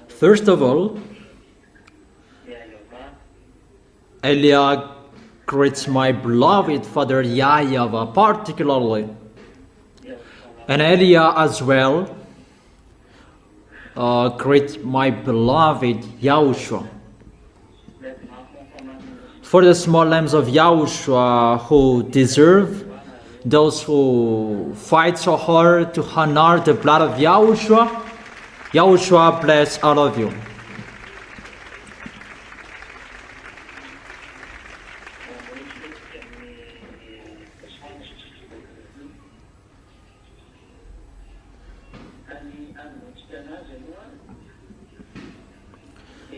First of all, Elia greets my beloved father YAHVAH particularly, and Elia as well greets my beloved YAHOSHUAH. For the small lambs of YAHOSHUAH who deserve, those who fight so hard to honor the blood of YAHOSHUAH, YAHOSHUAH bless all of you.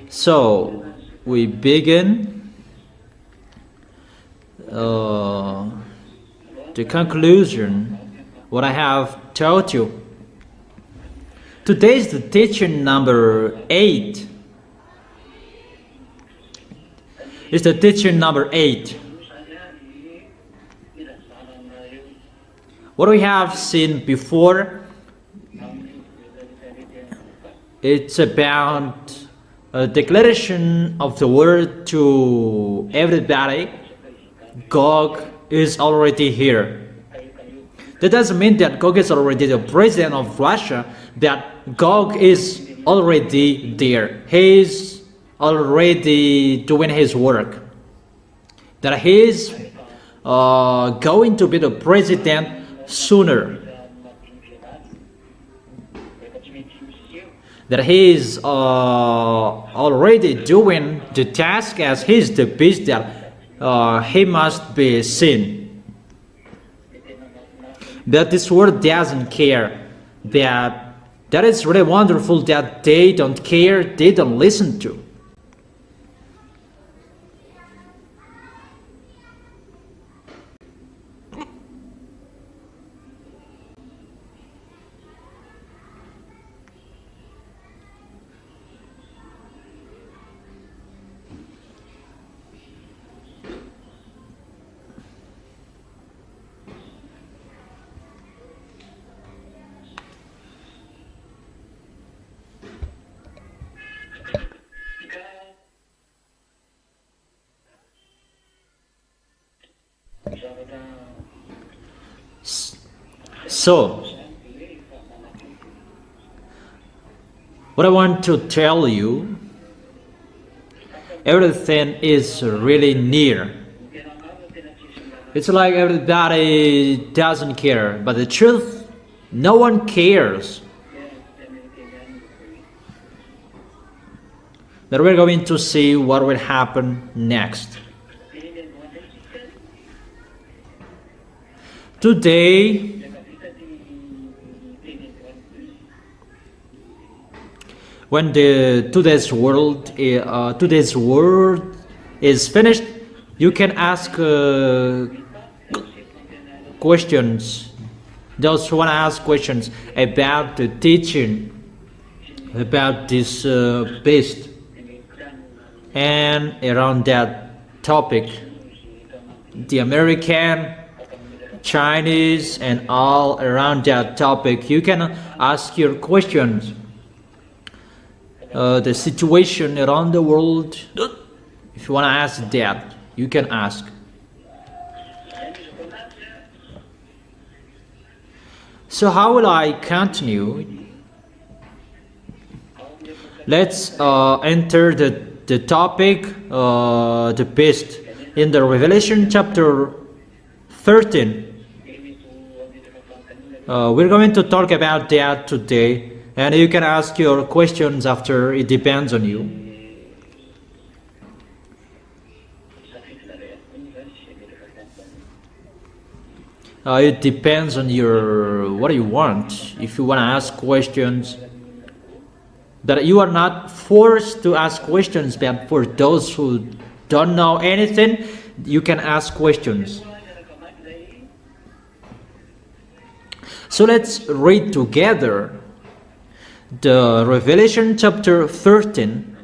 So we begin the conclusion, what I have taught you. Today is the teaching number 8. It's the teaching number 8. What we have seen before, it's about a declaration of the word to everybody. Gog is already here. That doesn't mean that Gog is already the president of Russia, that Gog is already there. He is already doing his work. That he is going to be the president sooner. That he is already doing the task as he is the beast that he must be seen. But this world doesn't care. That is really wonderful that they don't care, they don't listen to. So, what I want to tell you, everything is really near. It's like everybody doesn't care, but the truth, no one cares. That we're going to see what will happen next. Today, when today's word is finished, you can ask questions. Those who want to ask questions about the teaching, about this beast, and around that topic, the American, Chinese, and all around that topic, you can ask your questions. The situation around the world, if you want to ask that, you can ask. So how will I continue? Let's enter the topic, the beast, in the Revelation chapter 13. We're going to talk about that today. And you can ask your questions after, it depends on you. It depends on what you want. If you want to ask questions, that you are not forced to ask questions, but for those who don't know anything, you can ask questions. So let's read together the Revelation chapter 13.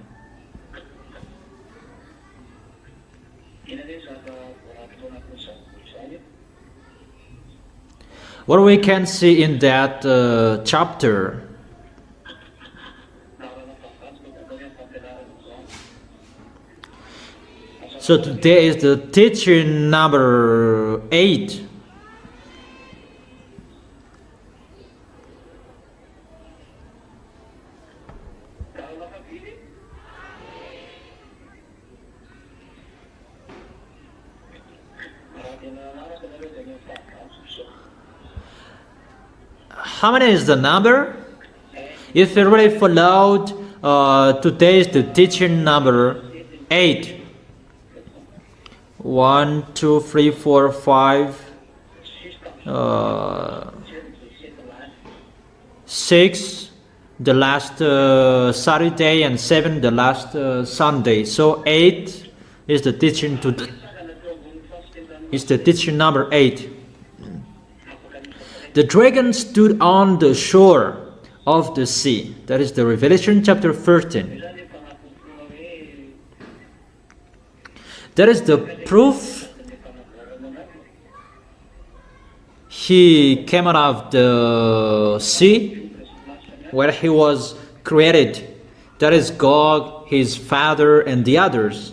What we can see in that chapter. So today is the teaching number 8. How many is the number? If you really followed, today is the teaching number 8. 1, 2, 3, 4, 5, 6 the last Saturday, and 7 the last Sunday. So 8 is the teaching today. It's the teaching number 8. The dragon stood on the shore of the sea. That is the Revelation chapter 13. That is the proof he came out of the sea where he was created. That is Gog, his father, and the others.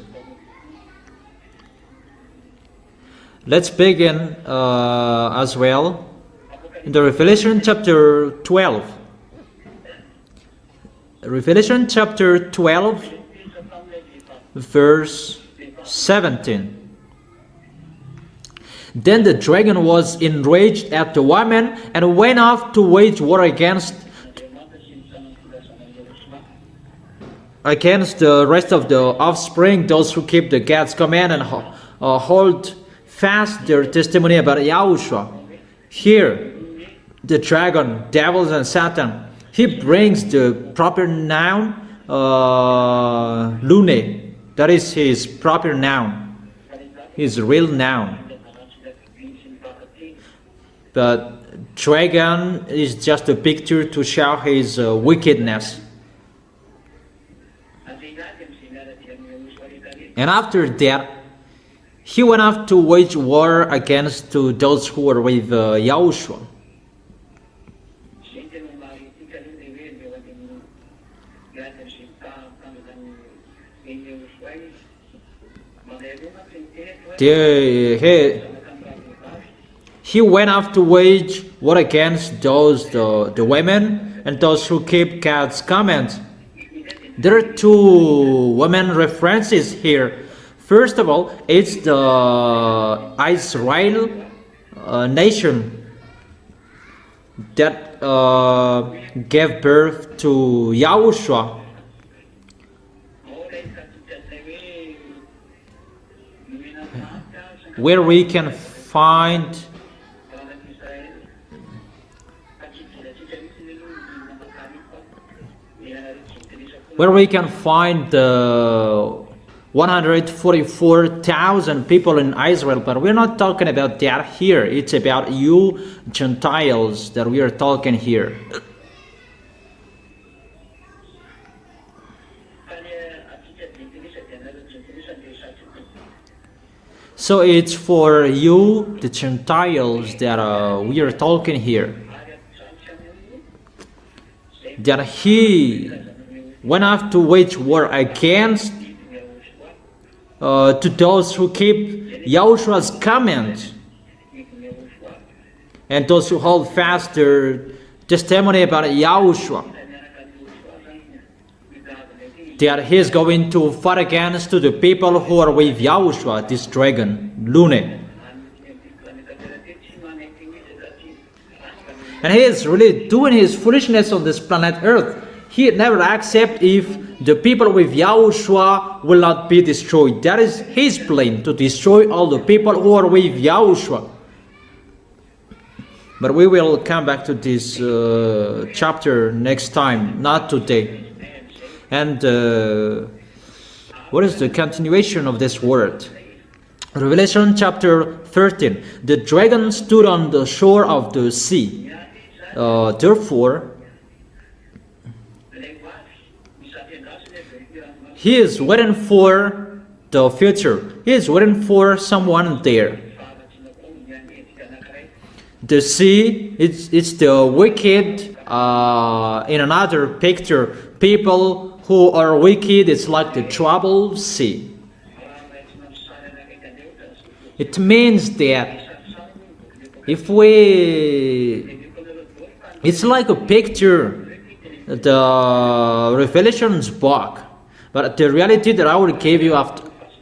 Let's begin as well in the Revelation chapter 12. Revelation chapter 12, verse 17. Then the dragon was enraged at the woman and went off to wage war against the rest of the offspring, those who keep the God's command and hold fast their testimony about Yahushua. Here, the dragon, devils, and Satan, he brings the proper noun, lune. That is his proper noun, his real noun. But dragon is just a picture to show his wickedness. And after that, he went off to wage war against those who were with Yahushua. He went off to wage war against those the women and those who keep God's commands. There are two women references here. First of all, it's the Israel nation that gave birth to Yahushua. Where we can find the 144,000 people in Israel, but we're not talking about that here. It's about you Gentiles that we are talking here. So it's for you, the Gentiles, that we are talking here. That he went off to wage war against to those who keep Yahushua's command and those who hold fast their testimony about Yahushua. That he is going to fight against to the people who are with Yahushua, this dragon, Lune. And he is really doing his foolishness on this planet Earth. He never accepts if the people with Yahushua will not be destroyed. That is his plan, to destroy all the people who are with Yahushua. But we will come back to this chapter next time, not today. And what is the continuation of this word? Revelation chapter 13. The dragon stood on the shore of the sea. Therefore, he is waiting for the future. He is waiting for someone there. The sea, it's the wicked. In another picture, people who are wicked, it's like the troubled sea. It means that if it's like a picture, the Revelations book, but the reality that I will give you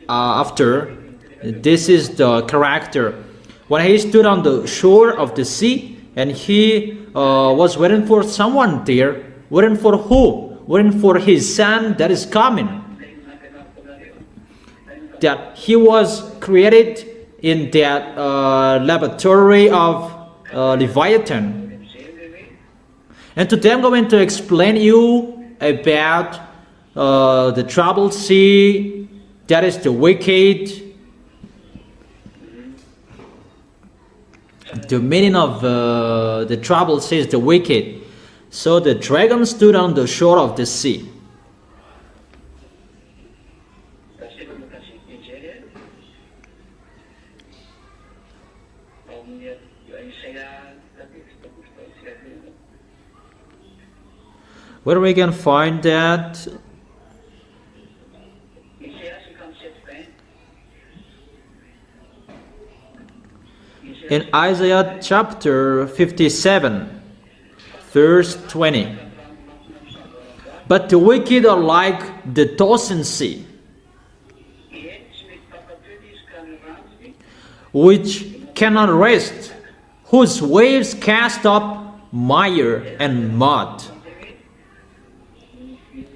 after, this is the character. When he stood on the shore of the sea, and he was waiting for someone there, waiting for who? Waiting for his son that is coming. That he was created in that laboratory of Leviathan. And today I'm going to explain you about the troubled sea, that is the wicked. The meaning of the troubled sea is the wicked. So the dragon stood on the shore of the sea. Where we can find that? In Isaiah chapter 57, verse 20. But the wicked are like the tossing sea, which cannot rest, whose waves cast up mire and mud.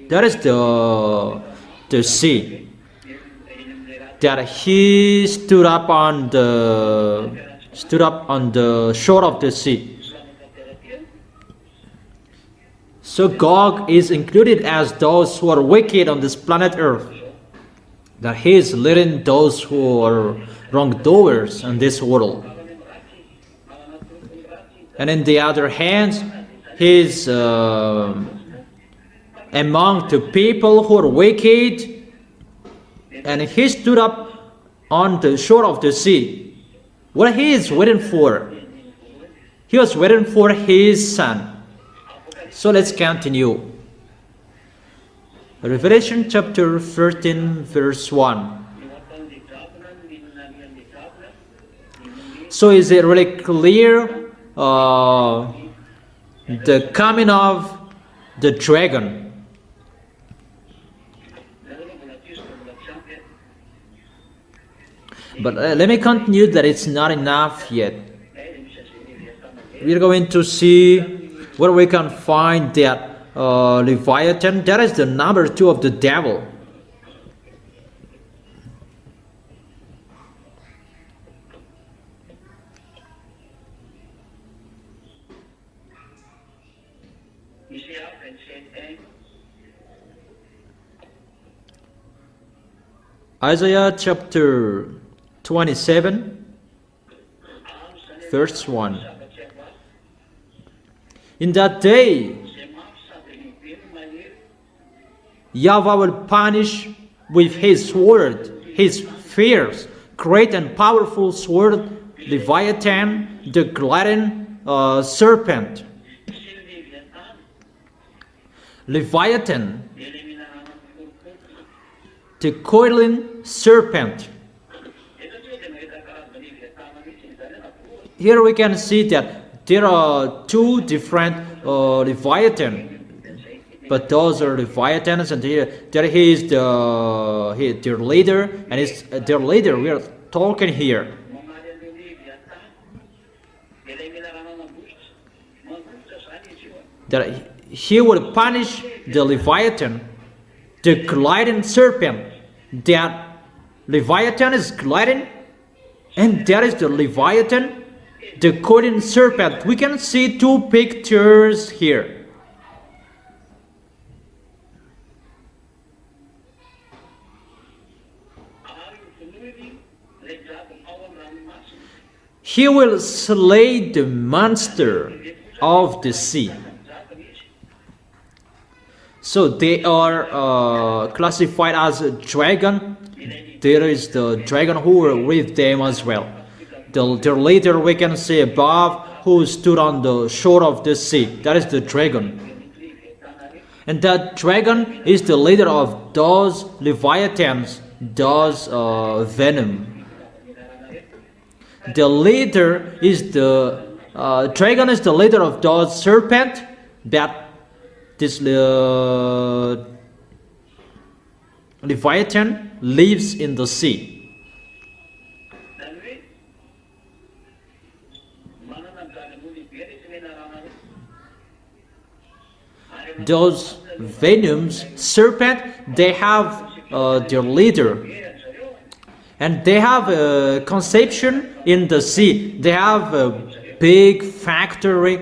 That is the sea. That he stood up on the shore of the sea. So Gog is included as those who are wicked on this planet Earth. That he is leading those who are wrongdoers in this world. And in the other hand, he is among the people who are wicked, and he stood up on the shore of the sea. What he is waiting for? He was waiting for his son. So let's continue. Revelation chapter 13, verse 1. So is it really clear the coming of the dragon? But let me continue that it's not enough yet. We're going to see where we can find that Leviathan. That is the number 2 of the devil. Isaiah chapter 27, verse 1. In that day, YAHVAH will punish with his sword, his fierce, great and powerful sword, Leviathan, the gliding serpent. Leviathan, the coiling serpent. Here we can see that there are 2 different Leviathan, but those are Leviathans, and here there he is their leader, and it's their leader we are talking here. That he will punish the Leviathan, the gliding serpent. That Leviathan is gliding, and there is the Leviathan, the coiling serpent. We can see 2 pictures here. He will slay the monster of the sea. So they are classified as a dragon. There is the dragon who are with them as well. Their leader we can see above, who stood on the shore of the sea. That is the dragon. And that dragon is the leader of those leviathans, those venom. The leader is the dragon is the leader of those serpent that this leviathan lives in the sea. Those venoms, serpent, they have their leader, and they have a conception in the sea. They have a big factory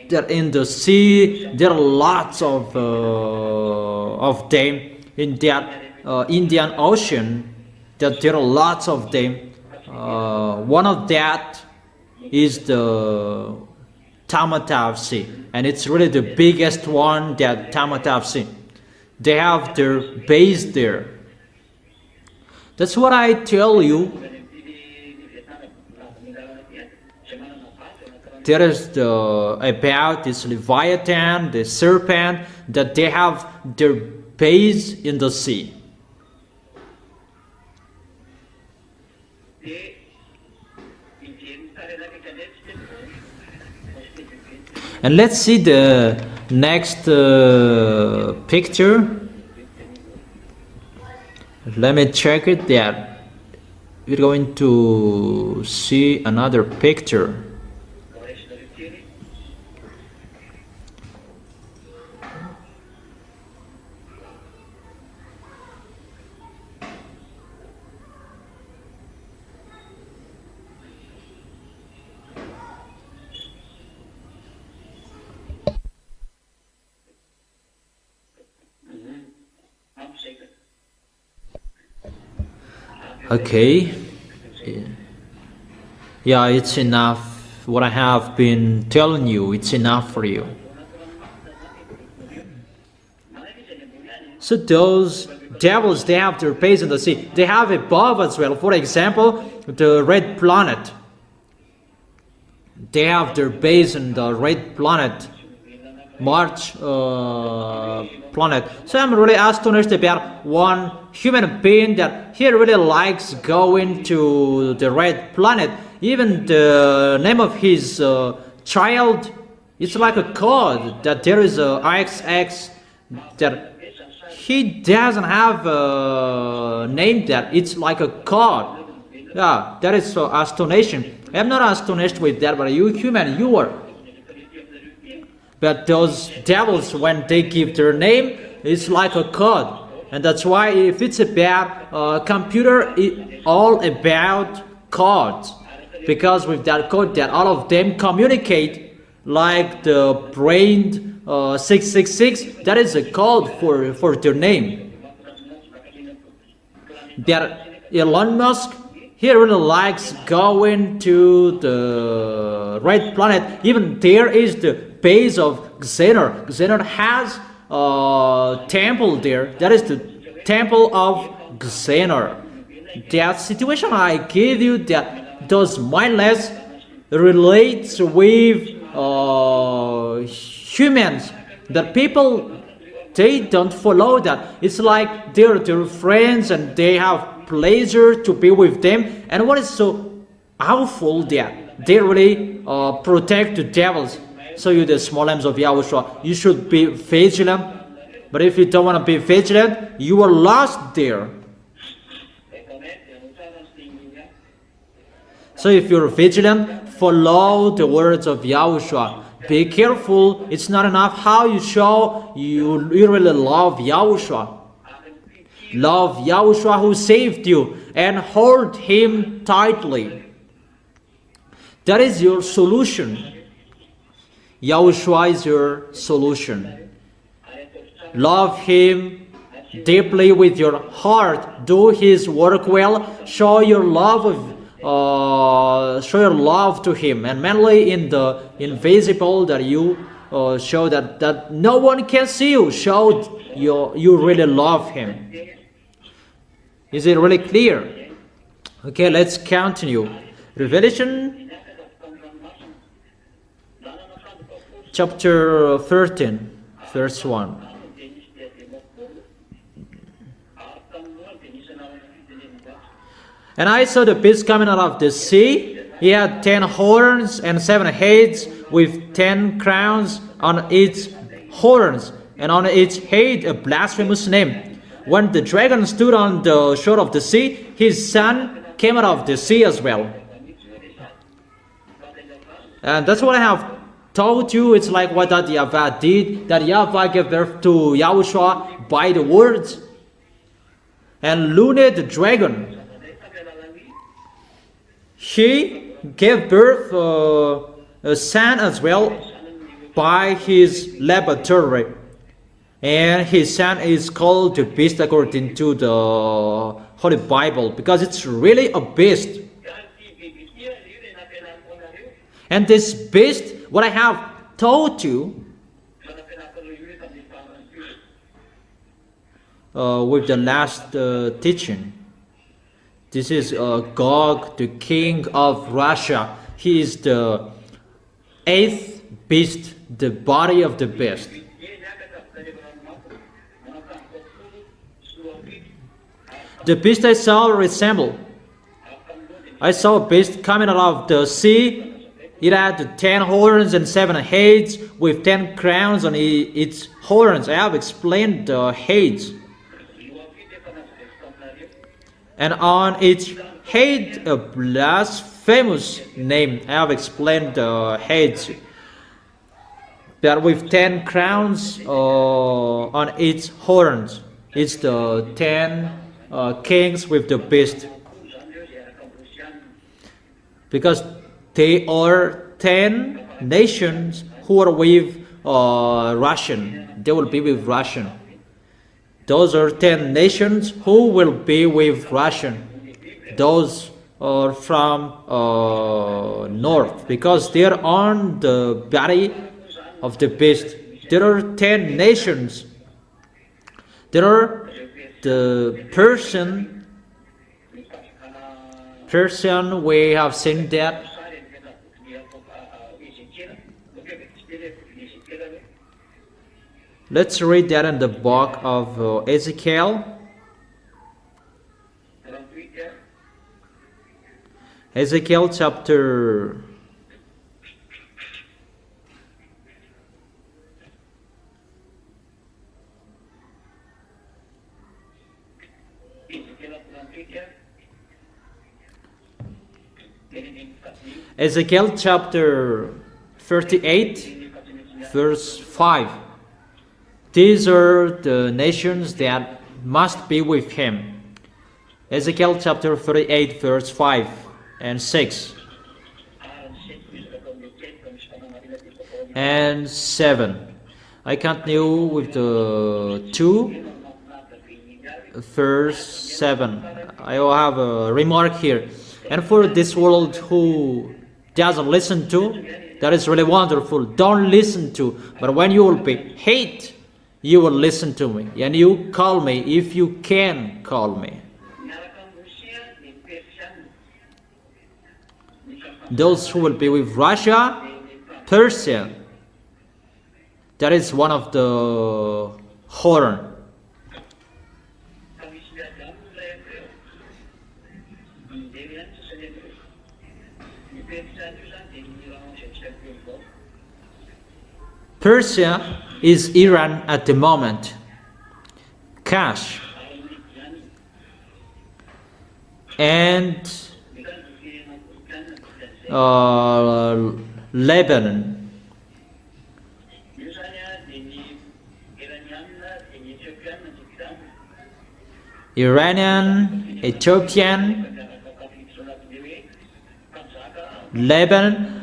that in the sea. There are lots of them in that Indian Ocean. That there are lots of them. One of that is the Tamatave Sea, and it's really the biggest one, that Tamatave Sea. They have their base there. That's what I tell you. There is about this Leviathan, the serpent, that they have their base in the sea. And let's see the next picture. Let me check it there. We're going to see another picture. Okay, yeah, it's enough. What I have been telling you, it's enough for you. So those devils, they have their base in the sea. They have above as well. For example, the red planet. They have their base in the red planet, March planet. So I'm really astonished about one human being that he really likes going to the red planet. Even the name of his child, it's like a code that there is a XX, that he doesn't have a name, that it's like a code. Yeah, that is so astonishing. I'm not astonished with that, but you human, you are. But those devils, when they give their name, it's like a code. And that's why if it's about computer, it's all about codes. Because with that code, that all of them communicate, like the brain 666, that is a code for their name. That Elon Musk, he really likes going to the red planet. Even there is the base of Xehanort. Xehanort has a temple there. That is the temple of Xehanort. That situation I gave you, that those mindless relates with humans. That people, they don't follow that. It's like they're their friends and they have pleasure to be with them. And what is so awful, that they really protect the devils. So you, the small lambs of Yahushua, you should be vigilant. But if you don't want to be vigilant, you are lost there. So if you're vigilant, follow the words of Yahushua. Be careful. It's not enough how you show you really love Yahushua. Love Yahushua who saved you and hold him tightly. That is your solution. Yahushua is your solution. Love him deeply with your heart. Do his work well. Show your love to him, and mainly in the invisible, that you show that no one can see you. Show you really love him. Is it really clear? Okay, let's continue. Revelation chapter 13, verse 1. And I saw the beast coming out of the sea. He had 10 horns and 7 heads, with 10 crowns on its horns, and on its head a blasphemous name. When the dragon stood on the shore of the sea, his son came out of the sea as well. And that's what I have told you. It's like what that YAHVAH did, that YAHVAH gave birth to Yahushua by the words. And Lune, the dragon, he gave birth a son as well by his laboratory. And his son is called the beast according to the Holy Bible, because it's really a beast. And this beast, what I have told you with the last teaching, this is Gog, the king of Russia. He is the 8th beast, the body of the beast. The beast I saw resembled. I saw a beast coming out of the sea. It had 10 horns and 7 heads, with 10 crowns on its horns. I have explained the heads. And on its head a blasphemous name. I have explained the heads. That with 10 crowns on its horns. It's the 10 kings with the beast. Because they are 10 nations who are with Russian. They will be with Russian. Those are 10 nations who will be with Russian. Those are from north, because they are on the body of the beast. There are 10 nations. There are the Persian, we have seen that. Let's read that in the book of Ezekiel. Ezekiel chapter 38, verse 5. These are the nations that must be with him. Ezekiel chapter 38, verse 5 and 6 and 7. I continue with the 2, verse 7. I will have a remark here. And for this world who doesn't listen to, that is really wonderful. Don't listen to. But when you will be hate, you will listen to me. And you call me if you can call me. Those who will be with Russia, Persia, that is one of the horn. Persia is Iran at the moment. Kash and Lebanon. Iranian, Ethiopian, Lebanon.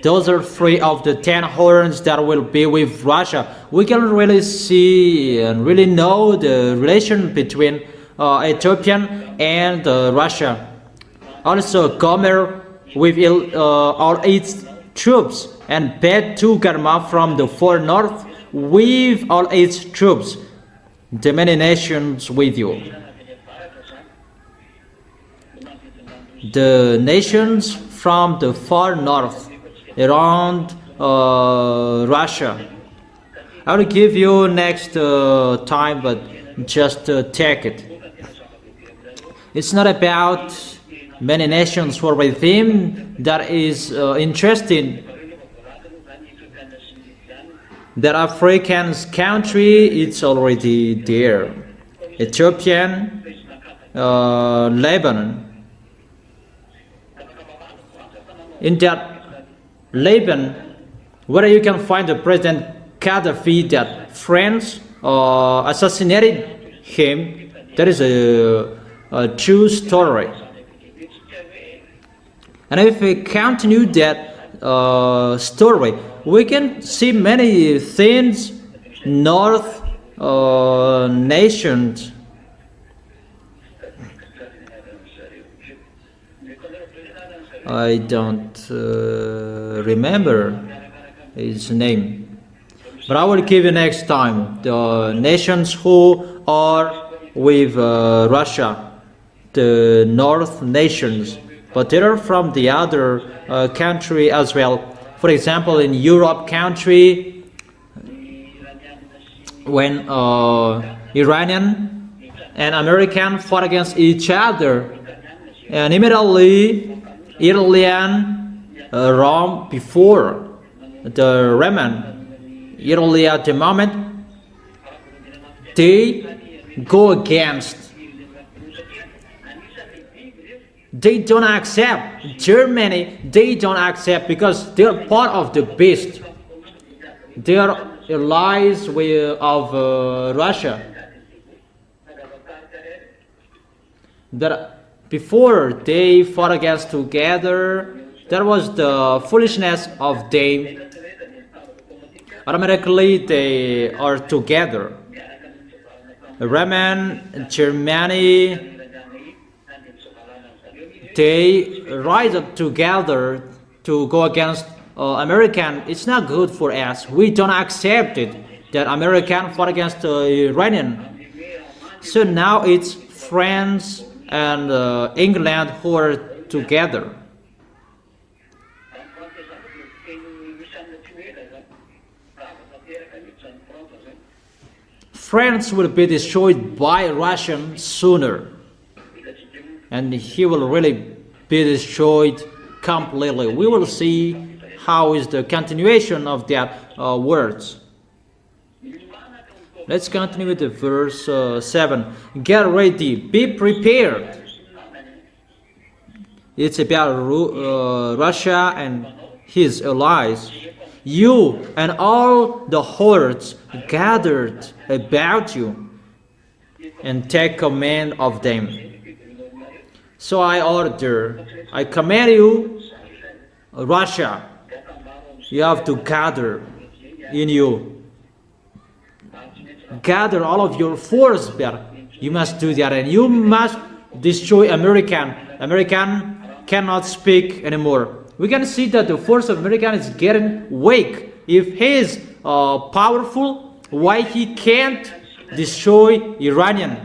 Those are 3 of the 10 horns that will be with Russia. We can really see and really know the relation between Ethiopian and Russia. Also, Gomer with all its troops, and Bet to Garma from the far north with all its troops. The many nations with you. The nations from the far north around Russia. I will give you next time, but just take it. It's not about many nations were with him. That is interesting. That African country, it's already there. Ethiopian, Lebanon. In that Lebanon, where you can find the President Gaddafi, that France assassinated him. That is a true story. And if we continue that story, we can see many things. North nations. I don't remember his name, but I will give you next time the nations who are with Russia, the North nations, but they are from the other country as well. For example, in Europe country, when Iranian and American fought against each other, and immediately Iranian Rome before the Roman, Italy at the moment, they go against. They don't accept Germany. They don't accept because they are part of the beast. They are allies of Russia. That before they fought against together, that was the foolishness of them. Automatically they are together. Roman, Germany, they rise up together to go against American. It's not good for us. We don't accept it that American fought against Iranian. So now it's France and England who are together. France will be destroyed by Russian sooner, and he will really be destroyed completely. We will see how is the continuation of that words. Let's continue with the verse 7. Get ready, be prepared. It's about Russia and his allies. You and all the hordes gathered about you, and take command of them. So I command you, Russia, you have to gather in you. Gather all of your force there. You must do that, and you must destroy American. American cannot speak anymore. We can see that the force of American is getting weak. If he is powerful, why he can't destroy Iranian?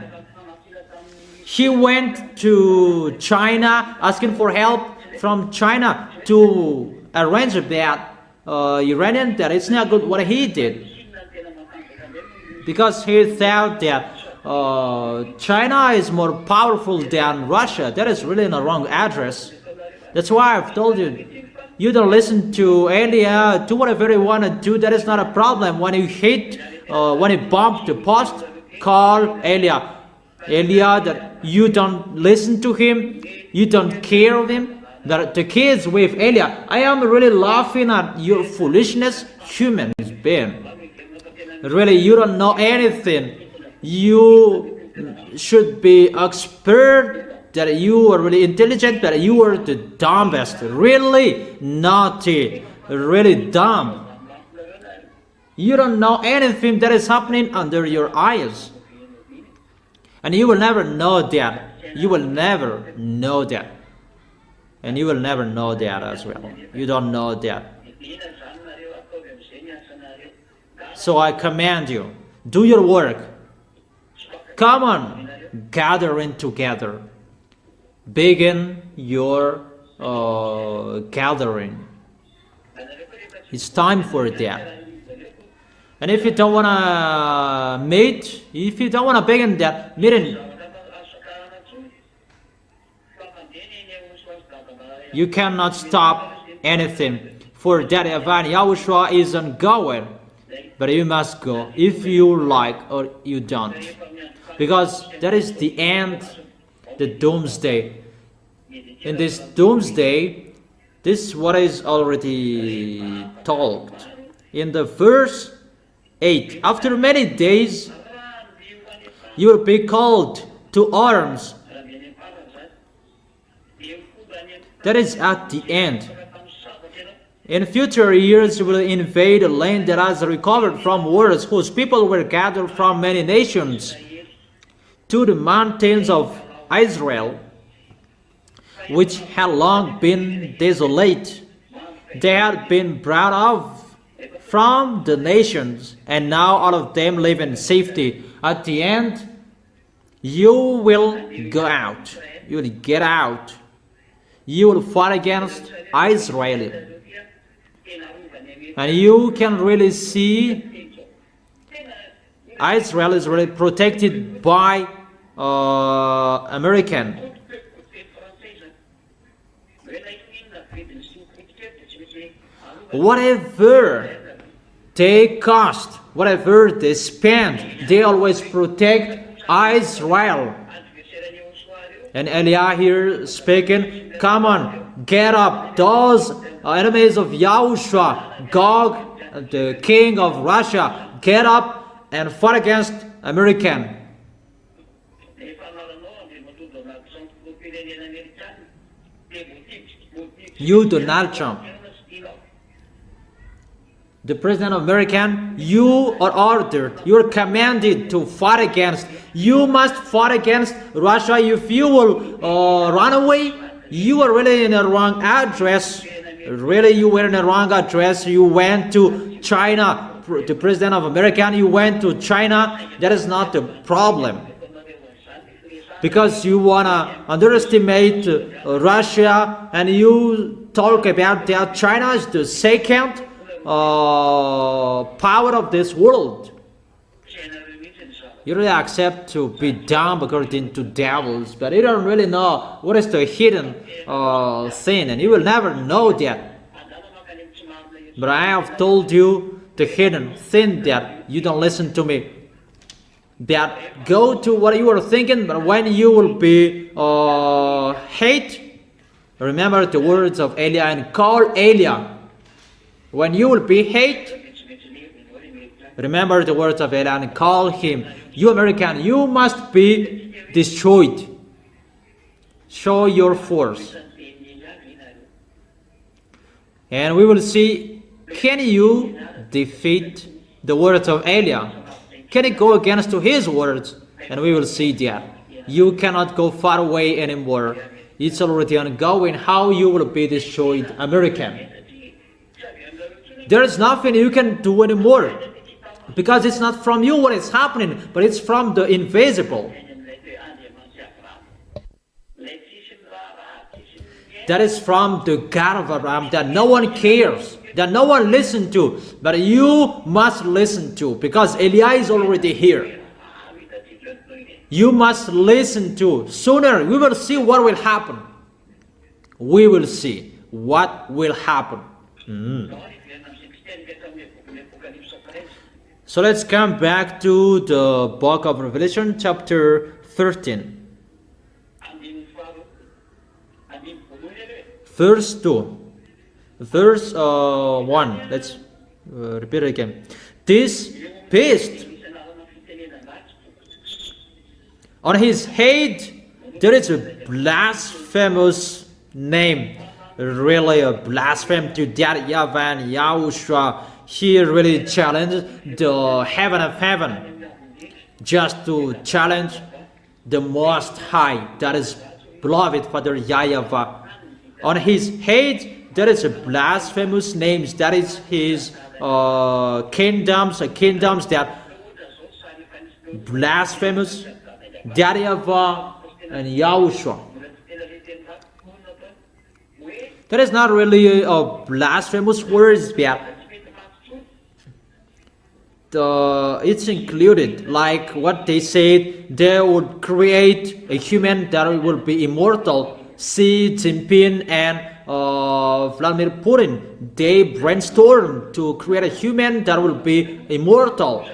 He went to China asking for help from China to arrange that Iranian, that it's not good what he did. Because he thought that China is more powerful than Russia. That is really the wrong address. That's why I've told you, you don't listen to Elia, do whatever you want to do. That is not a problem. When you hit, when you bump the post, call Elia. Elia, that you don't listen to him, you don't care of him. That the kids with Elia, I am really laughing at your foolishness, human being. Really, you don't know anything. You should be expert, that you are really intelligent, that you are the dumbest, really naughty, really dumb. You don't know anything that is happening under your eyes. And you will never know that. You will never know that. And you will never know that as well. You don't know that. So I command you, do your work. Come on, gathering together. Begin your gathering. It's time for that. And if you don't want to meet, if you don't want to begin that meeting, you cannot stop anything. For that event, YAHOSHUA is ongoing. But you must go if you like or you don't. Because that is the end, the doomsday. In this doomsday, this is what is already told. In the verse 8, after many days, you will be called to arms. That is at the end. In future years, you will invade a land that has recovered from wars, whose people were gathered from many nations to the mountains of Israel, which had long been desolate. They had been brought off from the nations, and now all of them live in safety. At the end, you will go out. You will get out. You will fight against Israel. And you can really see Israel is really protected by American. Whatever they cost, whatever they spend, they always protect Israel. And Eliah here speaking, come on, get up, those enemies of YAHOSHUA, Gog, the king of Russia, get up and fight against American. You, Donald Trump, the president of America, you are ordered, you are commanded to fight against. You must fight against Russia. If you will run away, you are really in a wrong address. Really, you were in a wrong address. You went to China, the president of America, you went to China. That is not the problem. Because you want to underestimate Russia and you talk about that China is the second power of this world. You really accept to be dumb according to devils, but you don't really know what is the hidden sin, and you will never know that. But I have told you the hidden sin that you don't listen to me. That go to what you are thinking, but when you will be hate, remember the words of Eliah and call Eliah. When you will be hate, remember the words of Eliah and call him. You American, you must be destroyed. Show your force. And we will see, can you defeat the words of Eliah? Can you go against to his words? And we will see that. You cannot go far away anymore. It's already ongoing how you will be destroyed, American. There is nothing you can do anymore. Because it's not from you what is happening, but it's from the invisible. That is from the God of Abraham that no one cares, that no one listens to, but you must listen to, because Eliah is already here. You must listen to. Sooner we will see what will happen. We will see what will happen. So let's come back to the book of Revelation, chapter 13. Verse 2. Verse 1. Let's repeat it again. This beast, on his head there is a blasphemous name. Really a blasphemy to that YAHVAH and YAHOSHUA. He really challenged the heaven of heaven, just to challenge the Most High, that is beloved Father YAHVAH. On his head there is a blasphemous names, that is his kingdoms that blasphemous, that YAHVAH and YAHOSHUA. That is not really a blasphemous words, but it's included, like what they said, they would create a human that will be immortal. Xi Jinping and Vladimir Putin, they brainstormed to create a human that will be immortal.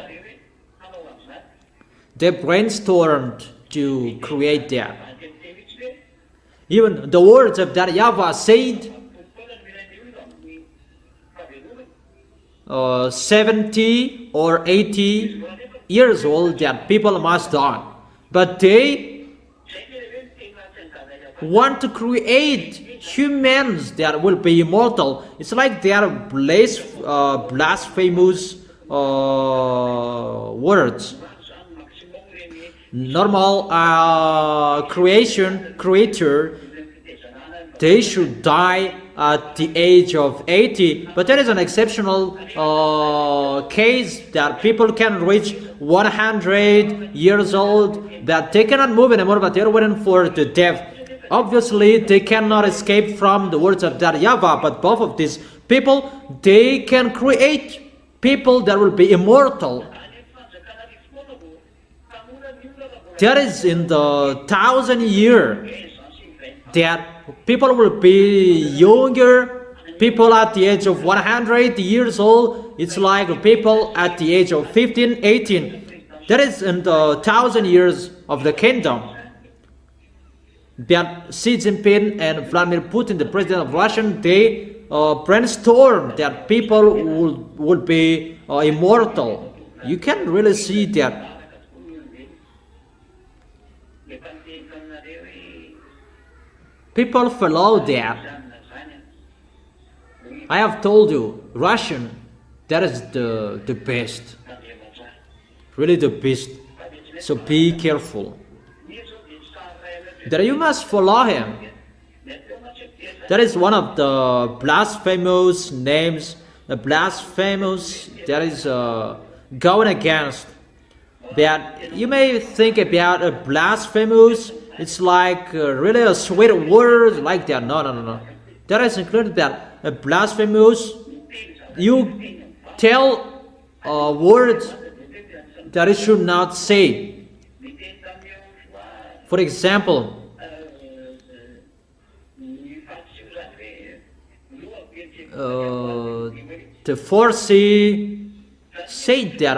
They brainstormed to create that. Even the words of that YAHVAH said, 70 or 80 years old that people must die. But they want to create humans that will be immortal. It's like they are blasphemous words. Normal creature, they should die at the age of 80, but there is an exceptional case that people can reach 100 years old, that they cannot move anymore, but they're waiting for the death. Obviously, they cannot escape from the words of that YAHVAH, but both of these people, they can create people that will be immortal. That is in the 1,000 year that people will be younger. People at the age of 100 years old, it's like people at the age of 15, 18. That is in the 1,000 years of the kingdom. That Xi Jinping and Vladimir Putin, the president of Russia, they brainstorm that people would be immortal. You can really see that. People follow that. I have told you, Russian, that is the best. Really the best. So be careful. That you must follow him. That is one of the blasphemous names. A blasphemous that is going against. That you may think about a blasphemous. It's like really a sweet word like that. No. That is included that a blasphemous. You tell words that it should not say. For example, the Pharisee said that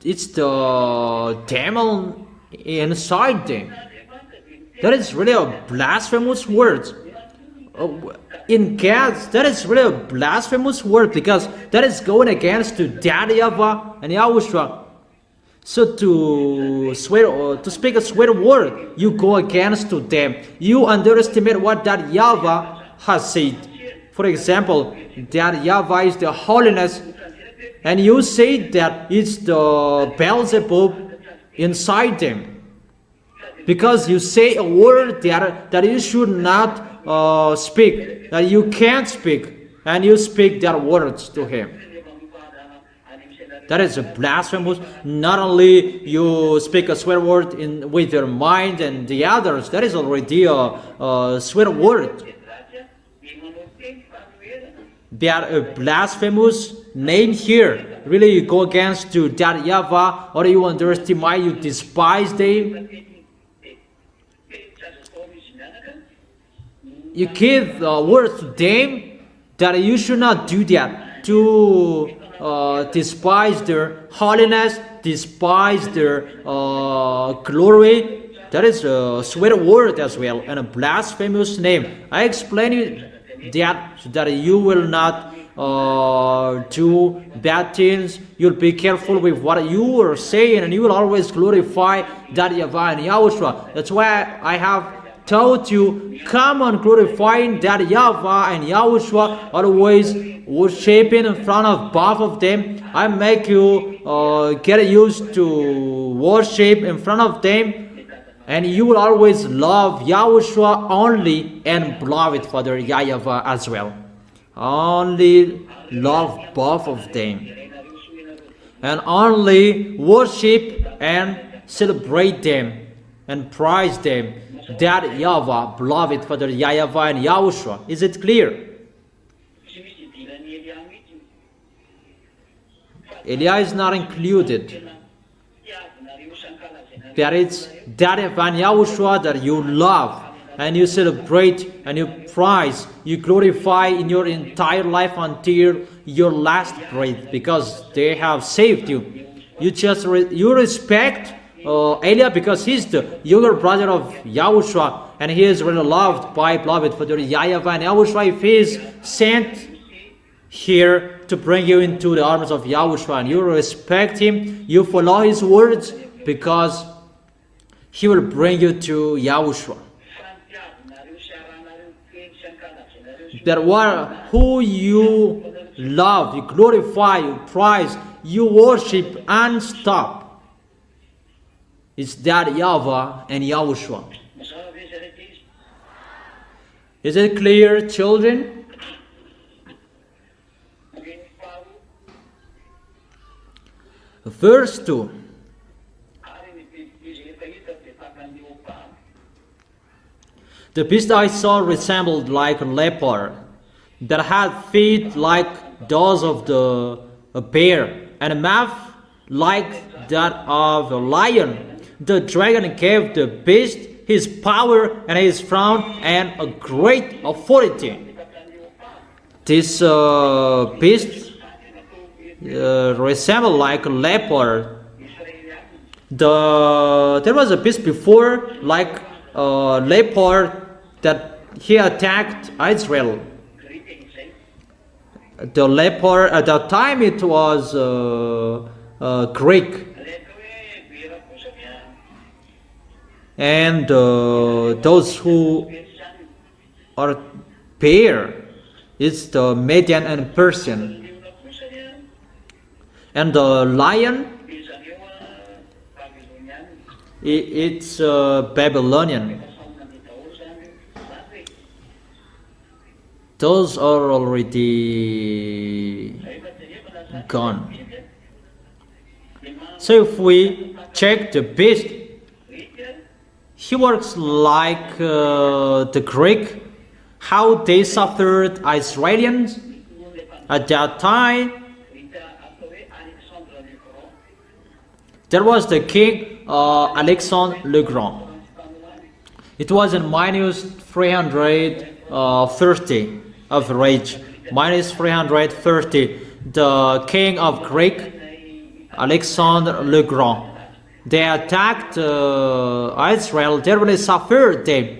it's the demon inside them. That is really a blasphemous word. In God's, that is really a blasphemous word, because that is going against to YAHVAH and YAHOSHUAH. So to speak a swear word, you go against to them. You underestimate what that YAHVAH has said. For example, that YAHVAH is the holiness, and you say that it's the Beelzebub inside them, because you say a word that you should not speak, that you can't speak, and you speak their words to him. That is a blasphemous. Not only you speak a swear word with your mind and the others, that is already a swear word. They are a blasphemous name here. Really, you go against to that YAHVAH, or you underestimate, you despise them. You give words to them that you should not do that. To despise their holiness, despise their glory. That is a swear word as well, and a blasphemous name. I explain you that so that you will not do bad things. You'll be careful with what you are saying, and you will always glorify that YAHVAH and YAHOSHUAH. That's why I have told you, come on glorifying that YAHVAH and YAHOSHUAH, always worshiping in front of both of them. I make you get used to worship in front of them, and you will always love YAHOSHUAH only and beloved Father YAHVAH as well. Only love both of them, and only worship and celebrate them and praise them. That YAHVAH, beloved Father YAHVAH and YAHOSHUAH. Is it clear? Eliah is not included. That is that Van Yahushua that you love and you celebrate and you prize, you glorify in your entire life until your last breath, because they have saved you. You respect Eliah because he's the younger brother of Yahushua, and he is really loved by beloved for the YAHVAH and Yahushua. If he is sent here to bring you into the arms of Yahushua, and you respect him, you follow his words, because he will bring you to Yahushua. That who you love, you glorify, you prize, you worship and stop. It's that YAHVAH and Yahushua. Is it clear, children? Verse 2. The beast I saw resembled like a leopard, that had feet like those of the bear, and a mouth like that of a lion. The dragon gave the beast his power and his throne and a great authority. This beast resembled like a leopard. There was a beast before like a leopard that he attacked Israel. The leopard at that time it was Greek, and those who are bear, it's the Median and Persian, and the lion, it's Babylonian. Those are already gone. So if we check the beast, he works like the Greek, how they suffered Israelians at that time. There was the king Alexandre le Grand. It was in minus 330 of age, minus 330. The king of Greek, Alexandre le Grand, they attacked Israel. They really suffered them,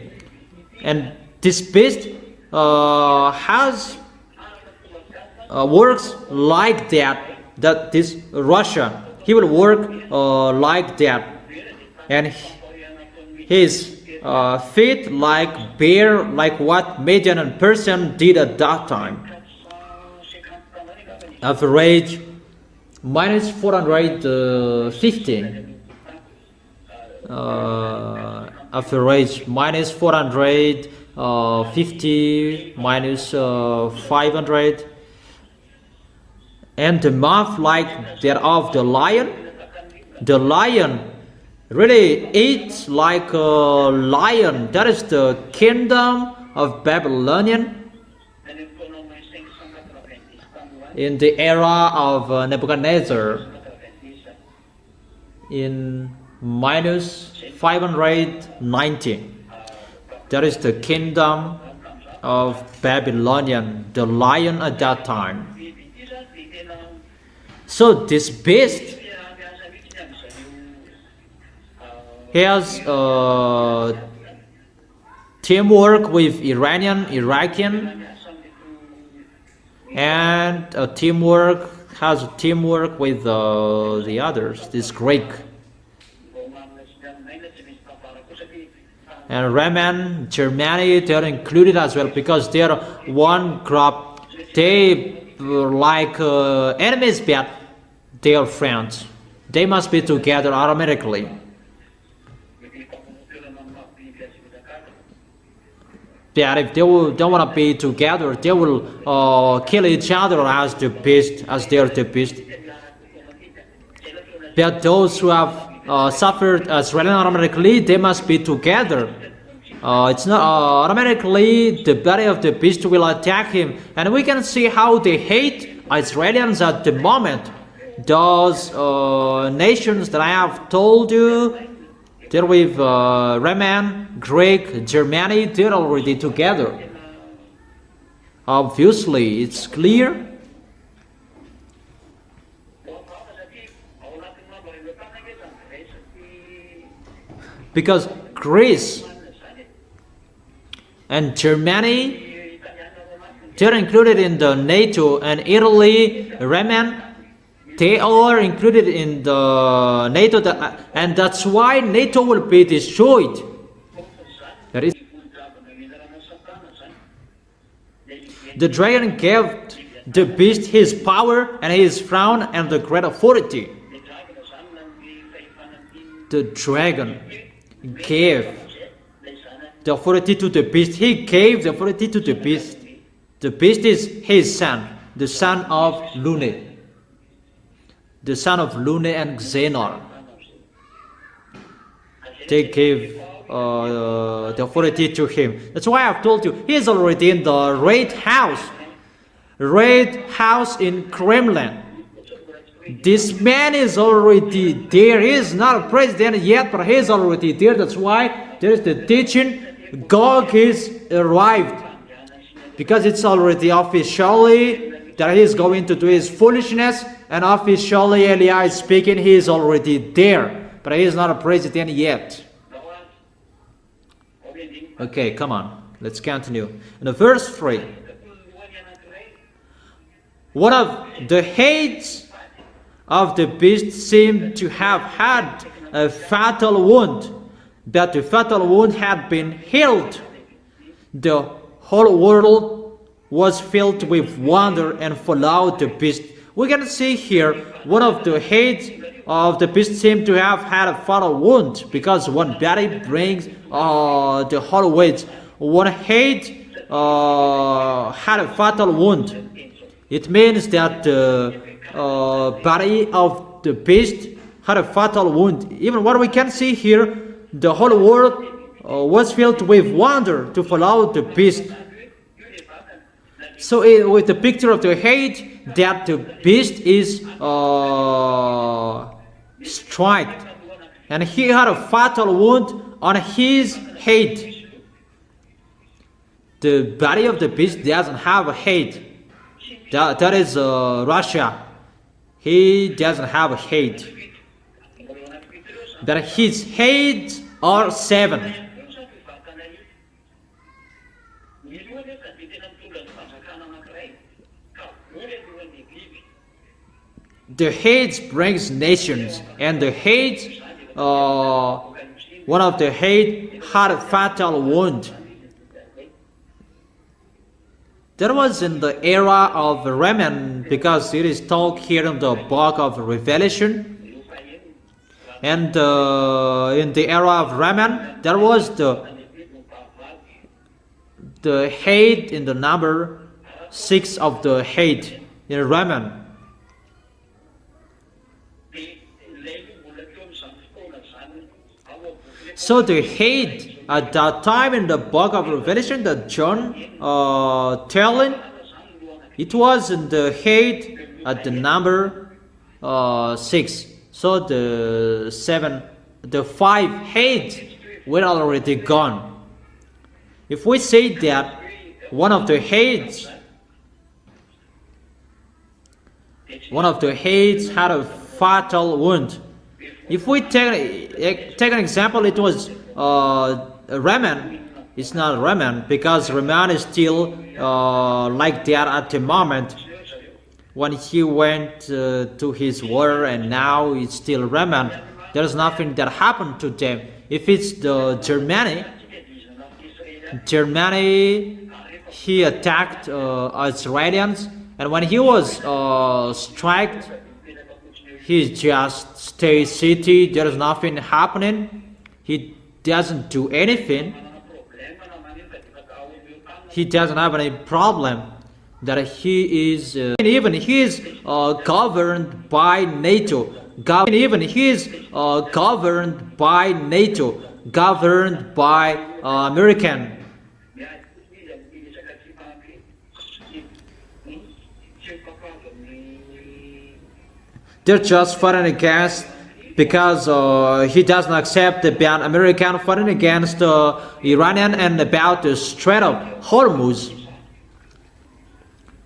and this beast works like that. That this Russia, he will work like that, and his feet like bear, like what Median and Persian did at that time. Average minus 450. Average minus 450 minus 500. And the mouth like that of the lion. The lion really eats like a lion. That is the kingdom of Babylonian in the era of Nebuchadnezzar in minus 590. That is the kingdom of Babylonian, the lion at that time. So this beast, he has teamwork with Iraqian, and has a teamwork with the others, this Greek. And Roman, Germany, they are included as well, because they are one group. They are like enemies, but they are friends. They must be together automatically. That if they don't want to be together, they will kill each other as the beast, as they are the beast. But those who have suffered Israel automatically, they must be together. It's not automatically the body of the beast will attack him, and we can see how they hate Israelis at the moment. those nations that I have told you, they're with Roman, Greek, Germany, they're already together. Obviously, it's clear. Because Greece and Germany, they're included in the NATO, and Italy, Roman, they are included in the NATO, and that's why NATO will be destroyed. That is, the dragon gave the beast his power and his crown and the great authority. The dragon gave the authority to the beast. He gave the authority to the beast. The beast is his son, the son of Lune. The son of Lune and Xenor. They gave the authority to him. That's why I've told you, he is already in the Red House. Red House in Kremlin. This man is already there. He is not a president yet, but he is already there. That's why there is the teaching. Gog is arrived. Because it's already officially that he is going to do his foolishness. And officially Eliah is speaking. He is already there. But he is not a president yet. Okay, come on. Let's continue. In the verse 3. One of the heads of the beast seemed to have had a fatal wound, but the fatal wound had been healed. The whole world was filled with wonder and followed the beast. We can see here one of the heads of the beast seemed to have had a fatal wound, because one body brings the whole weight. One head had a fatal wound. It means that the body of the beast had a fatal wound. Even what we can see here, the whole world was filled with wonder to follow the beast. So with the picture of the head, that the beast is struck, and he had a fatal wound on his head. The body of the beast doesn't have a head. That is Russia. He doesn't have a head. But his heads are 7. The heads brings nations, and the heads, one of the head had a fatal wound. That was in the era of Roman, because it is talked here in the book of Revelation. And in the era of Roman, there was the head in the number 6 of the head in Roman. So the head at that time in the book of Revelation that John telling, it was in the head at the number 6. So the 5 heads were already gone. If we say that one of the heads had a fatal wound, if we take an example, it was Roman. It's not Roman, because Roman is still like that at the moment when he went to his war, and now it's still Roman. There's nothing that happened to them. If it's the Germany, he attacked Israelians, and when he was struck, he just stays city. There's nothing happening. He doesn't do anything. He doesn't have any problem. That he is even he is governed by NATO. Even he is governed by NATO, governed by American. They're just fighting against because he doesn't accept the ban American fighting against Iranian and about the Strait of Hormuz.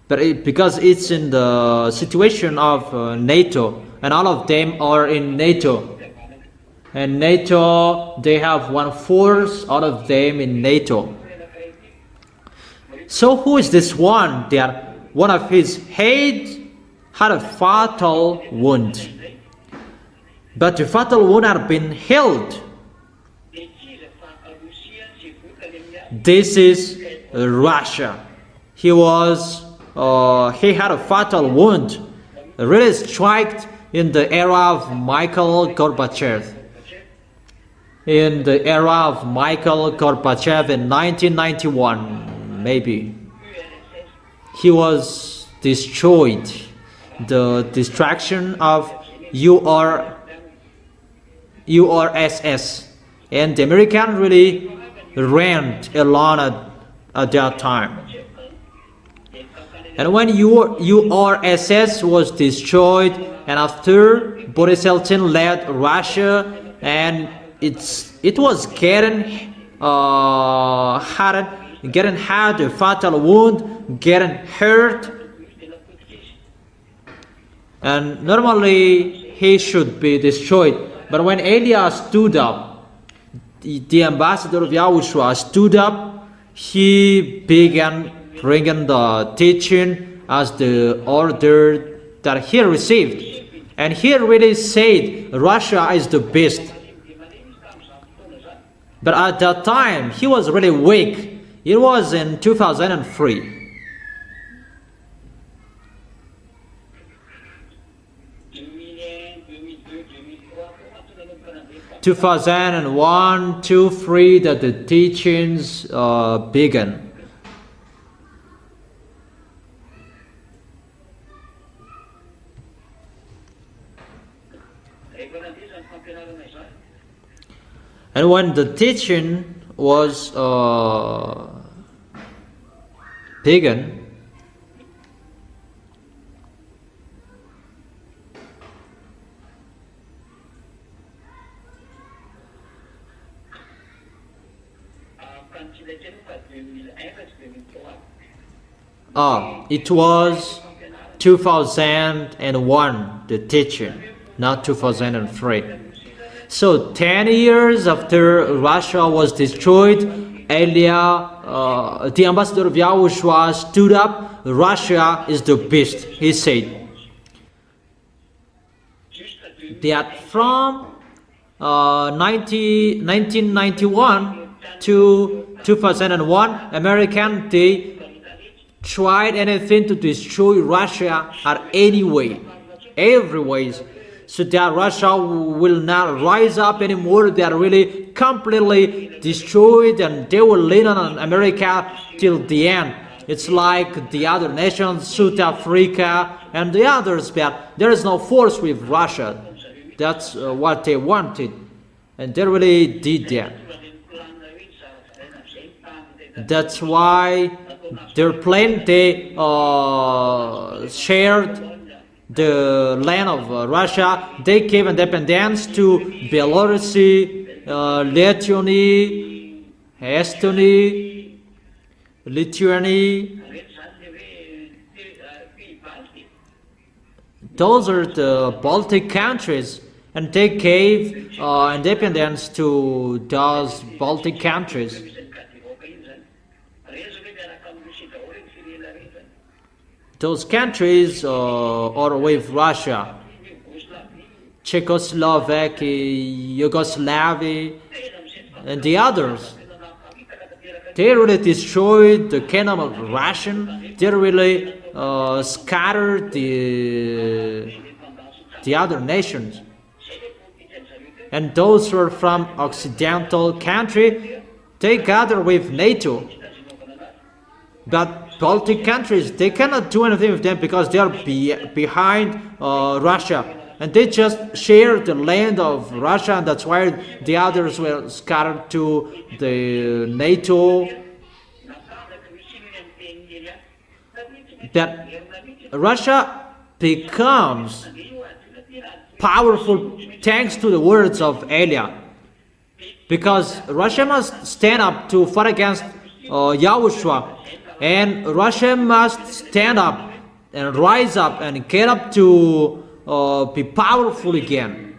But because it's in the situation of NATO, and all of them are in NATO. And NATO, they have one force, all of them in NATO. So who is this one? That one of his head had a fatal wound. But the fatal wound had been healed. This is Russia. He had a fatal wound, really struck in the era of Mikhail Gorbachev. In the era of Mikhail Gorbachev in 1991, maybe. He was destroyed. The destruction of URSS. And the American really ran alone at that time. And when URSS was destroyed, and after Boris Yeltsin led Russia, and it was getting had a fatal wound, getting hurt, and normally he should be destroyed. But when Elias stood up, the ambassador of Yahushua stood up, he began bringing the teaching as the order that he received. And he really said Russia is the best. But at that time, he was really weak. It was in 2003. 2001, 2003 that the teachings began. And when the teaching was began, it was 2001, the teaching, not 2003. So 10 years after Russia was destroyed, the ambassador of Yahushua stood up. Russia is the best, he said. That from 1991 to 2001, American, they tried anything to destroy Russia at any way, every way, so that Russia will not rise up anymore. They are really completely destroyed, and they will lean on America till the end. It's like the other nations, South Africa and the others, but there is no force with Russia. That's what they wanted, and they really did that. That's why their plan, they shared the land of Russia. They gave independence to Belarus, Lithuania, Estonia, Lithuania. Those are the Baltic countries, and they gave independence to those Baltic countries. Those countries are with Russia. Czechoslovakia, Yugoslavia, and the others. They really destroyed the kingdom of Russia. They really scattered the other nations. And those who are from Occidental country, they gather with NATO. But Baltic countries, they cannot do anything with them because they are behind Russia. And they just share the land of Russia, and that's why the others were scattered to the NATO. That Russia, becomes powerful thanks to the words of Elia. Because Russia must stand up to fight against YAHOSHUA, and Russia must stand up and rise up and get up to be powerful again.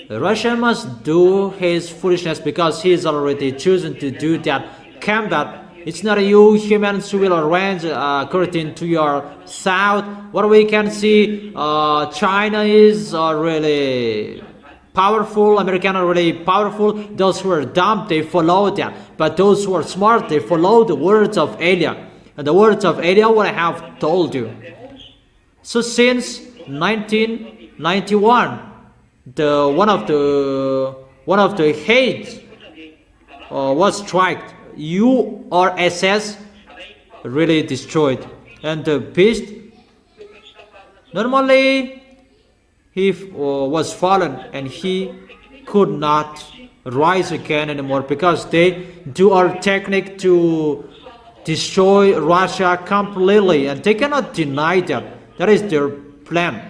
Russia must do his foolishness because he is already chosen to do that combat. It's not you humans who will arrange according to your south. What we can see, China is really powerful, Americans are really powerful. Those who are dumb, they follow that. But those who are smart, they follow the words of Elia. And the words of Elia, what I have told you. So since 1991, one of the heads was struck. URSS really destroyed, and the beast normally he was fallen and he could not rise again anymore because they do our technique to destroy Russia completely, and they cannot deny that. That is their plan.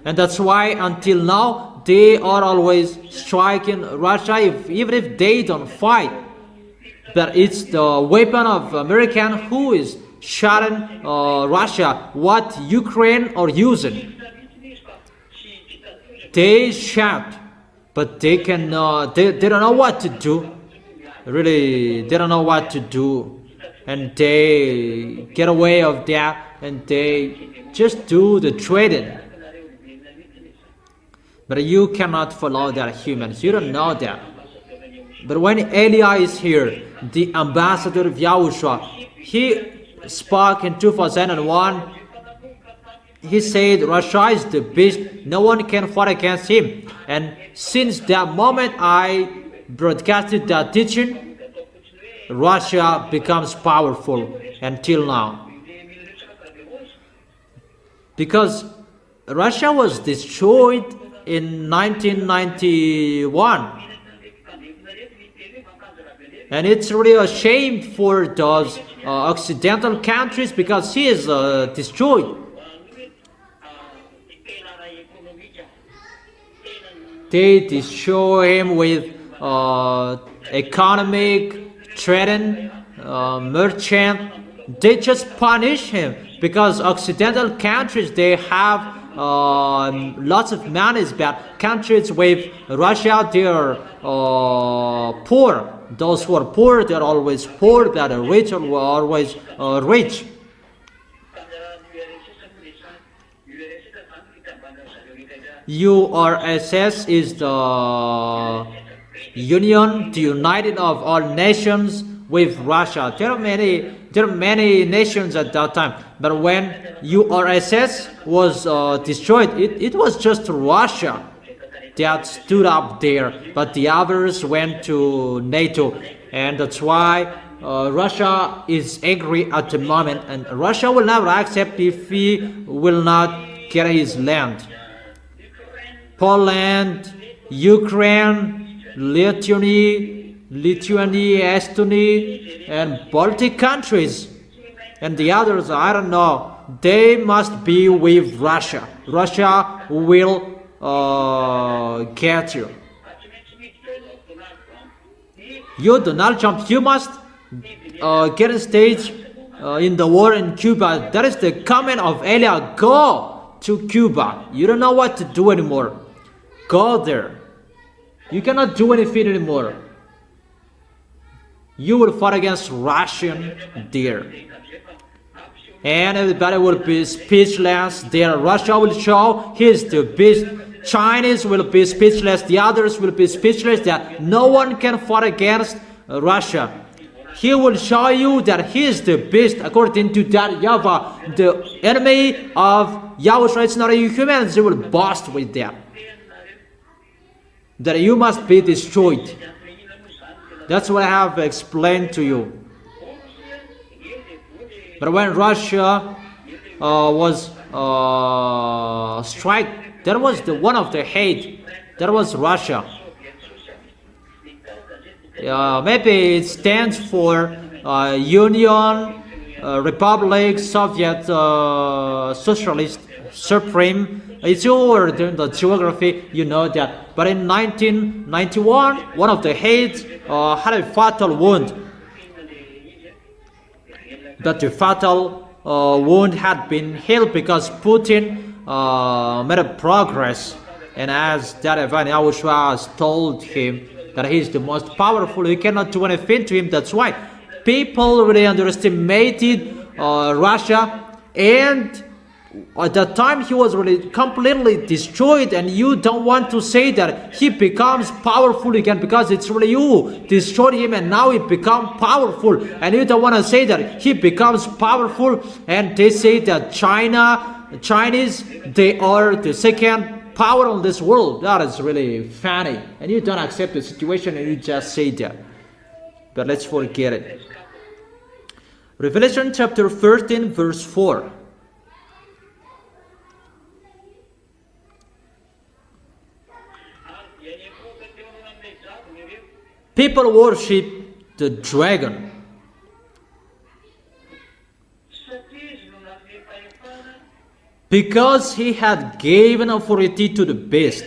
And that's why until now they are always striking Russia, even if they don't fight. But it's the weapon of American who is shooting Russia, what Ukraine are using. They shout, but they don't know what to do. Really, they don't know what to do. And they get away of that, and they just do the trading. But you cannot follow that, humans. You don't know that. But when Elia is here, the ambassador of YAHOSHUA, he spoke in 2001. He said Russia is the beast. No one can fight against him. And since that moment I broadcasted that teaching, Russia becomes powerful until now. Because Russia was destroyed in 1991, and it's really a shame for those Occidental countries because he is destroyed. They destroy him with economic, trading, merchant. They just punish him because Occidental countries, they have lots of money, but countries with Russia, they are poor. Those who are poor, they are always poor. That are rich are always rich. URSS is the Union, the United of all nations with Russia. There are many nations at that time. But when URSS was destroyed, it was just Russia that stood up there. But the others went to NATO, and that's why Russia is angry at the moment. And Russia will never accept if he will not get his land. Poland, Ukraine, Lithuania, Estonia, and Baltic countries, and the others, I don't know, they must be with Russia. Russia will get you. You, Donald Trump, you must get a stage in the war in Cuba. That is the comment of Elia. Go to Cuba. You don't know what to do anymore. Go there. You cannot do anything anymore. You will fight against Russian there. And everybody will be speechless there. Russia will show he is the beast. Chinese will be speechless. The others will be speechless. That no one can fight against Russia. He will show you that he is the beast according to that YAHVAH. The enemy of YAHOSHUA, it's not a human. They will burst with that. That you must be destroyed. That's what I have explained to you. But when Russia was struck, that was one of the hate. That was Russia. Maybe it stands for Union Republic, Soviet Socialist Supreme. It's over during the geography, you know that. But in 1991, one of the heads had a fatal wound. But the fatal wound had been healed because Putin made a progress. And as that event, YAHOSHUAH has told him that he is the most powerful, you cannot do anything to him. That's why people really underestimated Russia, and at that time he was really completely destroyed, and you don't want to say that he becomes powerful again, because it's really you destroyed him and now he becomes powerful, and you don't want to say that he becomes powerful. And they say that Chinese, they are the second power on this world. That is really funny, and you don't accept the situation and you just say that. But let's forget it. Revelation chapter 13 verse 4. People worship the dragon because he had given authority to the beast.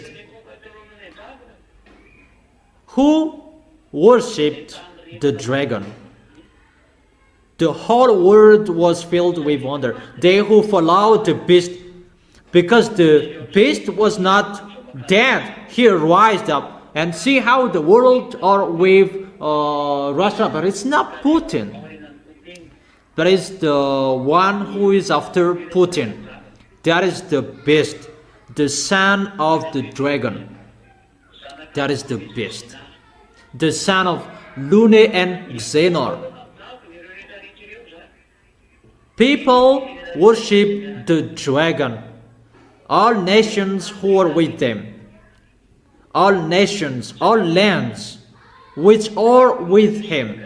Who worshipped the dragon? The whole world was filled with wonder. They who followed the beast, because the beast was not dead, he rised up. And see how the world are with Russia, but it's not Putin. But it's the one who is after Putin. That is the beast, the son of the dragon. That is the beast, the son of Lune and Xenor. People worship the dragon, all nations who are with them. All nations, all lands, which are with him.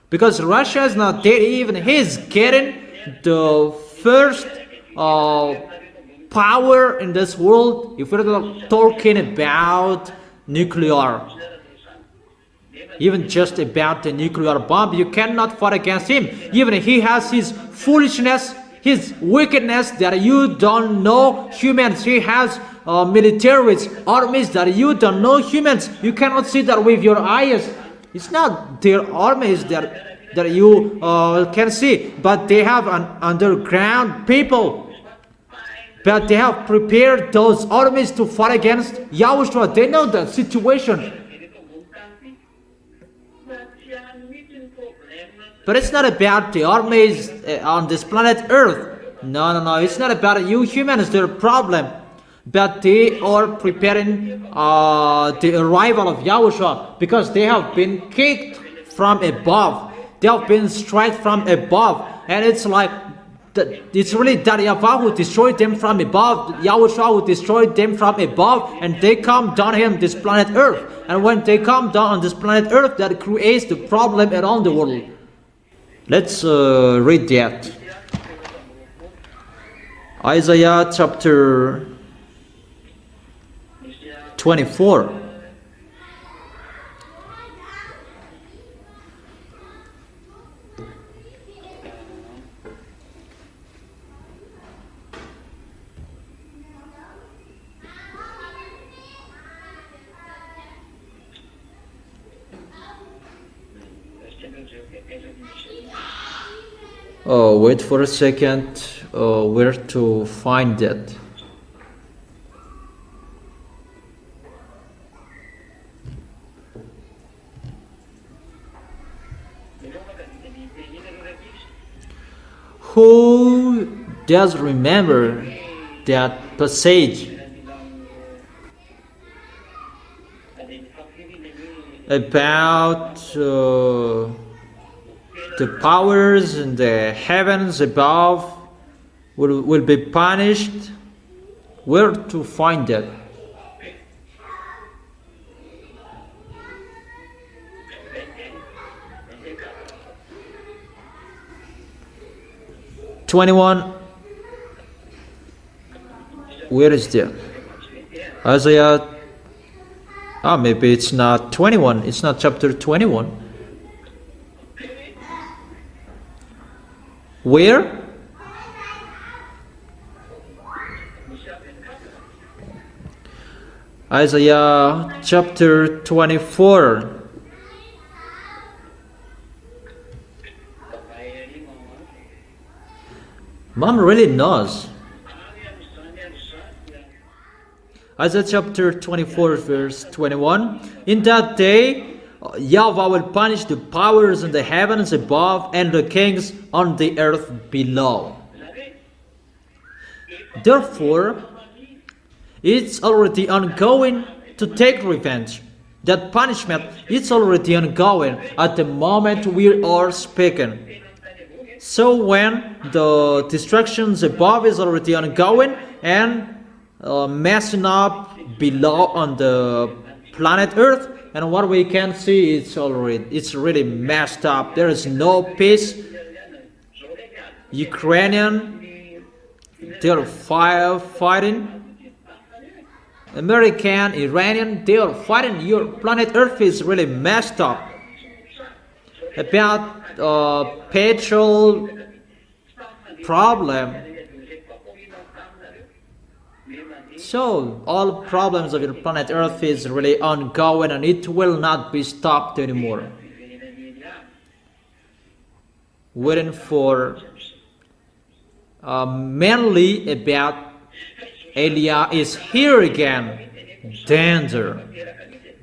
Because Russia is not dead, even he is getting the first power in this world. If we're talking about nuclear, even just about the nuclear bomb, you cannot fight against him. Even he has his foolishness, his wickedness that you don't know humans. He has militaries, armies that you don't know humans. You cannot see that with your eyes. It's not their armies that you can see, but they have an underground people. But they have prepared those armies to fight against YAHOSHUAH. They know the situation. But it's not about the armies on this planet Earth. No. It's not about you humans, their problem. But they are preparing the arrival of YAHOSHUAH, because they have been kicked from above. They have been struck from above. And it's like, it's really that YAHVAH who destroyed them from above, YAHOSHUAH who destroyed them from above, and they come down here on this planet Earth. And when they come down on this planet Earth, that creates the problem around the world. Let's read that. Isaiah chapter 24. Oh, wait for a second. Where to find that? Who does remember that passage about the powers in the heavens above will be punished? Where to find that? Where is that? Isaiah. Maybe it's not 21. It's not chapter 21. Where? Isaiah chapter 24. Mom really knows. Isaiah chapter 24 verse 21. In that day, YAHVAH will punish the powers in the heavens above and the kings on the earth below. Therefore, it's already ongoing to take revenge. That punishment is already ongoing at the moment we are speaking. So when the destructions above is already ongoing and messing up below on the planet Earth, and what we can see, it's really messed up. There is no peace. Ukrainian, they're fighting. American, Iranian, they are fighting. Your planet Earth is really messed up. About petrol problem. So all problems of your planet Earth is really ongoing and it will not be stopped anymore. Waiting for mainly about Elia is here again. Danger.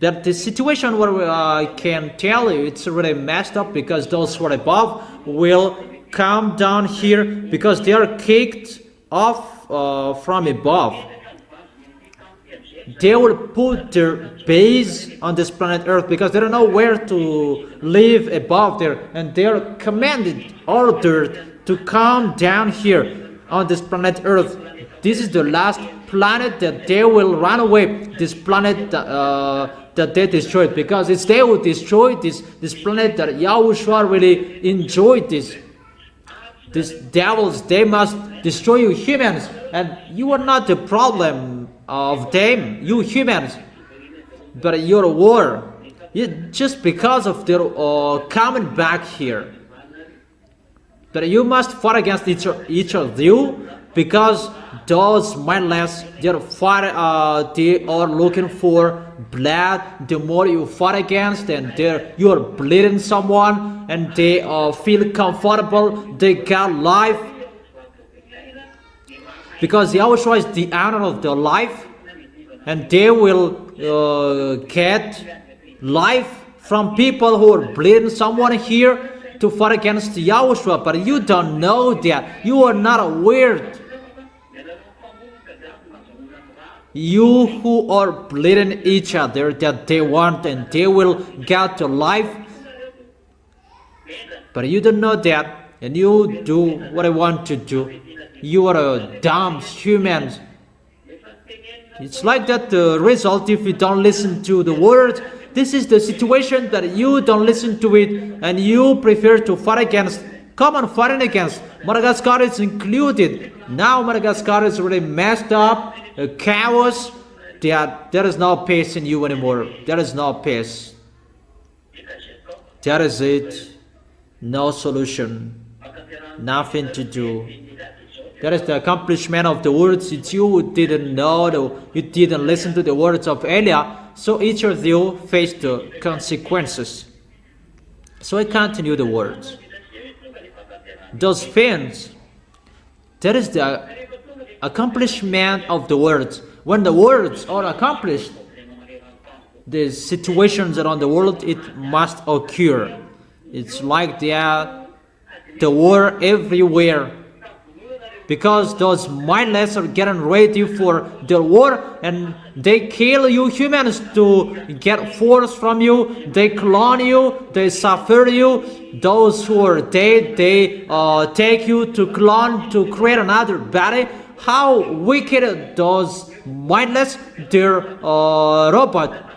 That the situation where I can tell you it's really messed up because those who are above will come down here because they are kicked off from above. They will put their base on this planet Earth because they don't know where to live above there, and they are commanded, ordered to come down here on this planet Earth. This is the last planet that they will run away. This planet that they destroyed, because it's they who destroyed this planet that YAHOSHUAH really enjoyed this. These devils, they must destroy you humans, and you are not the problem of them, you humans, but your war. Just because of their coming back here. But you must fight against each of you, because those mindless, they are looking for blood. The more you fight against, and you are bleeding someone, and they feel comfortable, they got life. Because YAHOSHUAH is the owner of their life, and they will get life from people who are bleeding someone here to fight against YAHOSHUAH. But you don't know that. You are not aware. You who are bleeding each other that they want and they will get to life. But you don't know that, and you do what I want to do. You are a dumb human. It's like that the result if you don't listen to the word. This is the situation that you don't listen to it and you prefer to fight against. Come on, fighting against. Madagascar is included. Now Madagascar is really messed up. Chaos. There is no peace in you anymore. There is no peace. That is it. No solution. Nothing to do. That is the accomplishment of the words. It's you who didn't know, you didn't listen to the words of Elia, so each of you faced the consequences. So I continue the words. Those things, that is the accomplishment of the words. When the words are accomplished, the situations around the world, it must occur. It's like the war everywhere. Because those mindless are getting ready for their war, and they kill you humans to get force from you. They clone you, they suffer you. Those who are dead, they take you to clone to create another body. How wicked those mindless, their robot,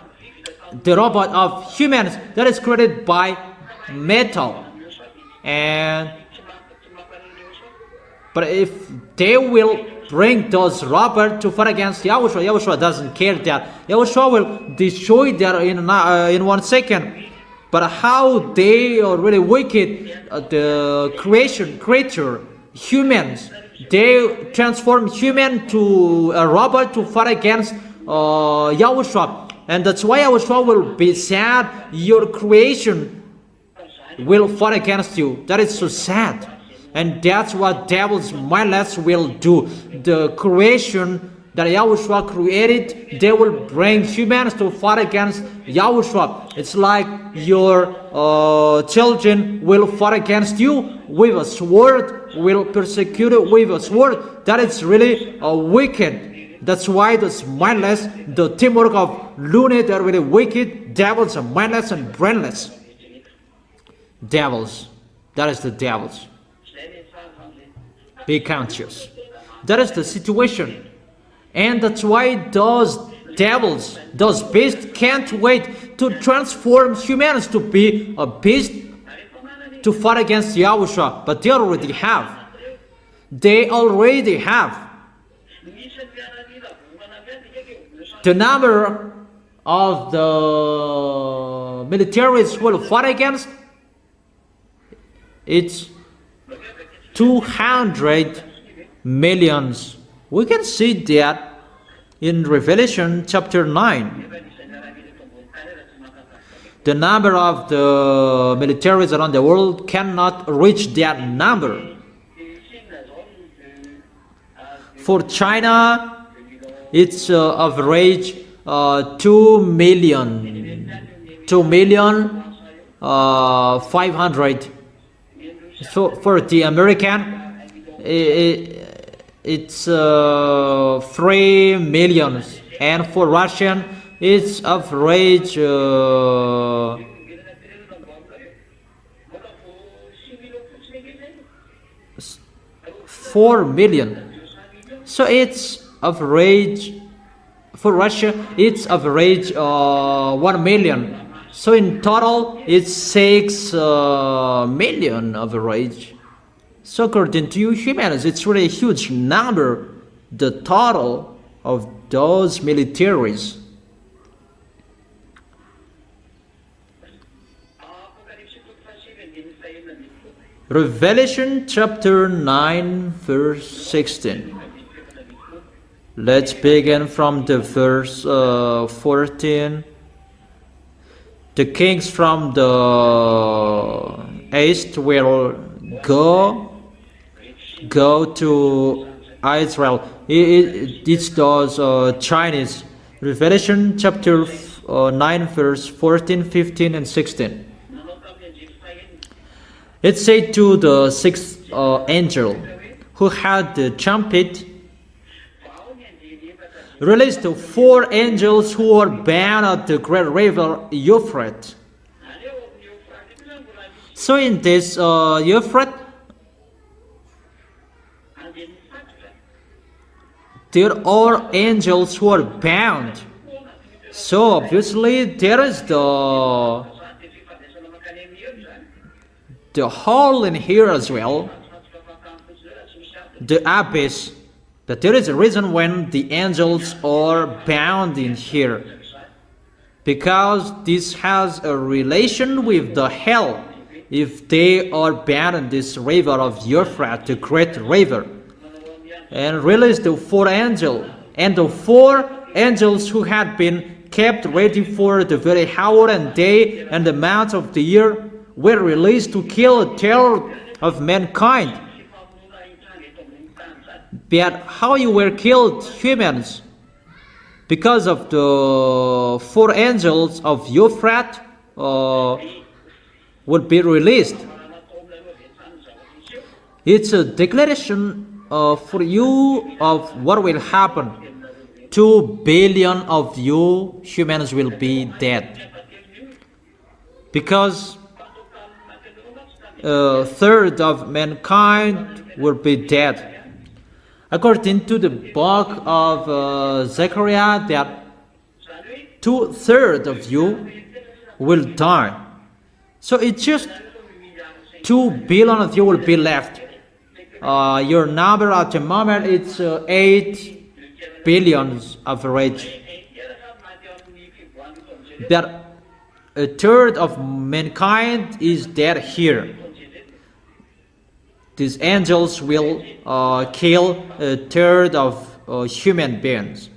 the robot of humans that is created by metal. But if they will bring those robots to fight against YAHOSHUAH, YAHOSHUAH doesn't care that. YAHOSHUAH will destroy that in 1 second. But how they are really wicked, the creature, humans, they transform human to a robot to fight against Yahushua. And that's why Yahushua will be sad. Your creation will fight against you. That is so sad. And that's what devils mindless will do. The creation that Yahushua created, they will bring humans to fight against Yahushua. It's like your children will fight against you with a sword, will persecute you with a sword. That is really wicked. That's why this mindless, the teamwork of lunatic, are really wicked. Devils are mindless and brainless. Devils. That is the devils. Be conscious. That is the situation. And that's why those devils, those beasts, can't wait to transform humans to be a beast to fight against Yahushua. But they already have. They already have. The number of the militaries who will fight against, it's 200 millions. We can see that in Revelation chapter 9. The number of the militaries around the world cannot reach that number. For China, it's average 2 million 500. So for the American, it's 3 millions, and for Russian, it's average 4 million. So it's average for Russia, it's average 1 million. So in total, it's 6 million average. So according to you humans, it's really a huge number, the total of those militaries. Revelation chapter 9 verse 16. Let's begin from the verse 14. The kings from the east will go to Israel. It's those Chinese. Revelation chapter 9 verse 14, 15 and 16. It said to the sixth angel who had the trumpet, released the 4 angels who were bound at the great river Euphrates. So in this Euphrates, there are angels who are bound. So obviously there is the hole in here as well, the abyss. But there is a reason when the angels are bound in here, because this has a relation with the hell. If they are bound in this river of Euphrates, the great river, and released the 4 angels, and the 4 angels who had been kept ready for the very hour and day and the months of the year were released to kill a terror of mankind. But how you were killed, humans? Because of the 4 angels of Euphrates would be released. It's a declaration for you of what will happen. 2 billion of you humans will be dead, because a third of mankind will be dead. According to the book of Zechariah, that 2/3 of you will die. So it's just 2 billion of you will be left. Your number at the moment it's 8 billions average. But a third of mankind is dead here. These angels will kill a third of human beings.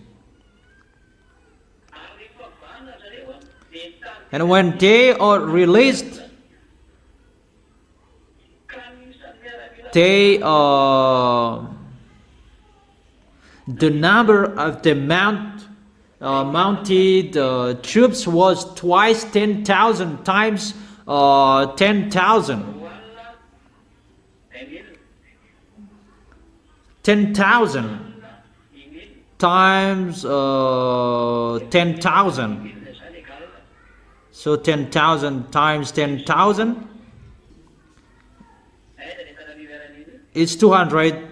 And when they are released, the number of the mounted troops was twice 10,000 times 10,000. 10,000 times 10,000. So 10,000 times 10,000 is 200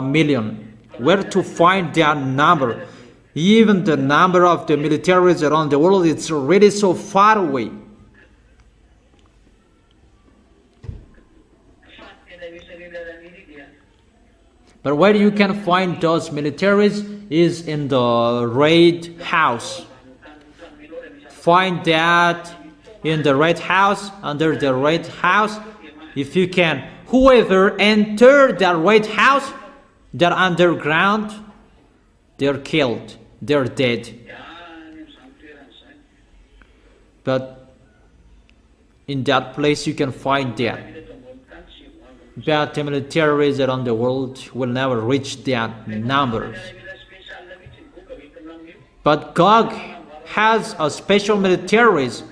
million. Where to find that number? Even the number of the militaries around the world, it's already so far away. But where you can find those militaries is in the Red House. Find that in the Red House, under the Red House, if you can. Whoever entered the Red House, they're underground, they're killed, they're dead. But in that place you can find that. But the militaries around the world will never reach that numbers. But God has a special militaries.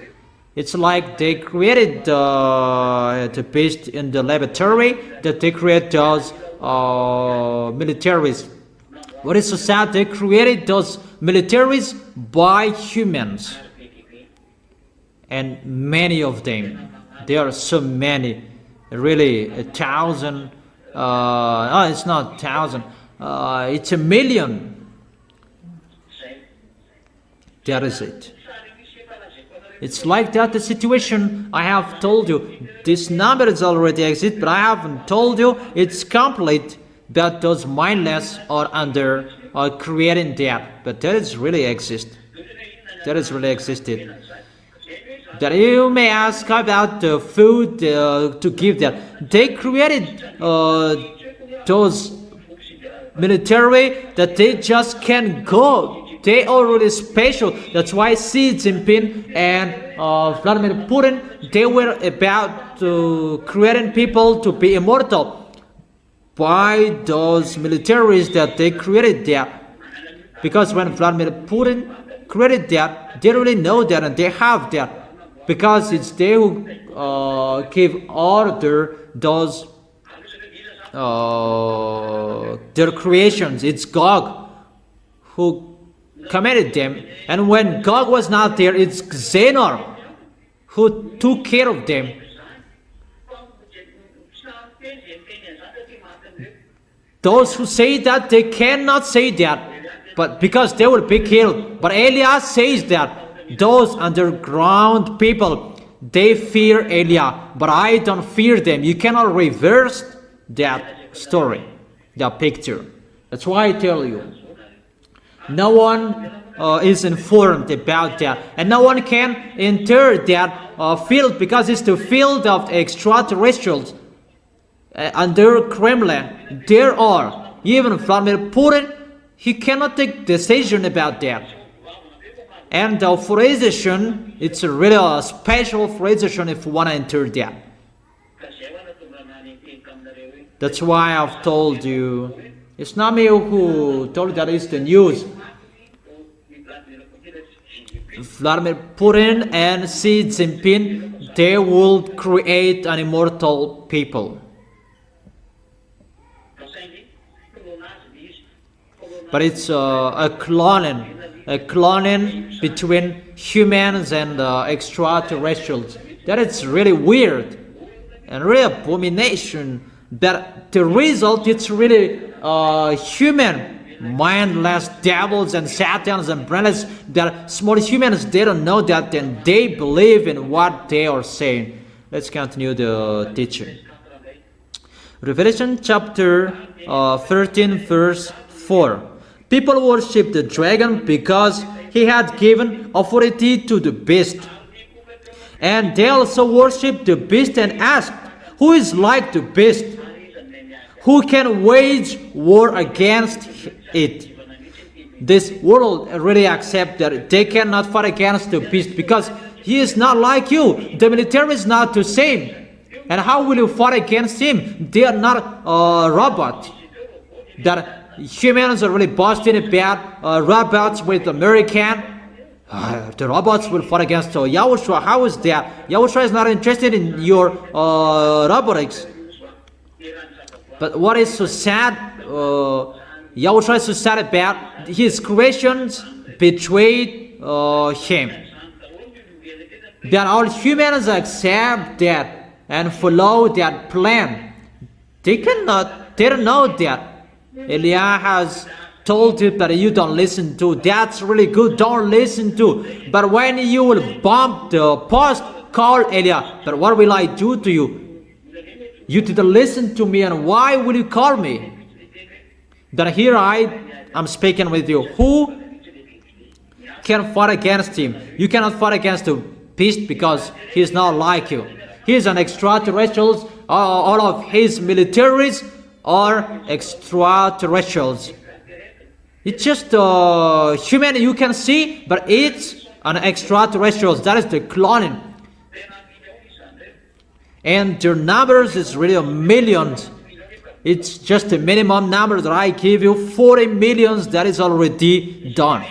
It's like they created the beast in the laboratory, that they create those militaries. What is so sad? They created those militaries by humans. And many of them, there are so many, really 1,000, it's not 1,000, it's 1,000,000. That is it. It's like that, the situation I have told you. This numbers already exist, but I haven't told you it's complete, that those mindless are under creating that. But that is really exist. That is really existed. That you may ask about the food to give them. They created those military that they just can't go. They are really special. That's why Xi Jinping and Vladimir Putin, they were about to creating people to be immortal by those militaries that they created there. Because when Vladimir Putin created that, they really know that and they have that. Because it's they who give order those their creations. It's God who committed them, and when God was not there, it's Xenor who took care of them. Those who say that, they cannot say that, but because they will be killed. But Elias says that those underground people, they fear Elias, but I don't fear them. You cannot reverse that story, that picture. That's why I tell you, no one is informed about that, and no one can enter that field, because it's the field of extraterrestrials. Under Kremlin, there are, even Vladimir Putin, he cannot take decision about that. And the authorization, it's a really special authorization if you want to enter that. That's why I've told you, it's not me who told that, it's the news. Vladimir Putin and Xi Jinping, they will create an immortal people. But it's a cloning between humans and extraterrestrials. That is really weird and really abomination. That the result, it's really human, mindless devils and satans and brainless. That small humans, they don't know that, and they believe in what they are saying. Let's continue the teaching. Revelation chapter 13 verse 4. People worship the dragon because he had given authority to the beast. And they also worshipped the beast and asked, who is like the beast? Who can wage war against it? This world really accepts that they cannot fight against the beast because he is not like you. The military is not the same. And how will you fight against him? They are not robots. That humans are really busting about robots with American. The robots will fight against Yahushua. How is that? Yahushua is not interested in your robotics. But what is so sad? Yahushua is so sad about his creations betrayed him. That all humans accept that and follow that plan. They don't know that. Eliah has told you that you don't listen to. That's really good. Don't listen to. But when you will bump the post, call Eliah. But what will I do to you? You didn't listen to me, and why will you call me? That here I am speaking with you. Who can fight against him? You cannot fight against the beast because he is not like you. He is an extraterrestrial. All of his militaries are extraterrestrials. It's just human you can see, but it's an extraterrestrial. That is the cloning. And their numbers is really millions. It's just a minimum number that I give you. 40 millions, that is already done.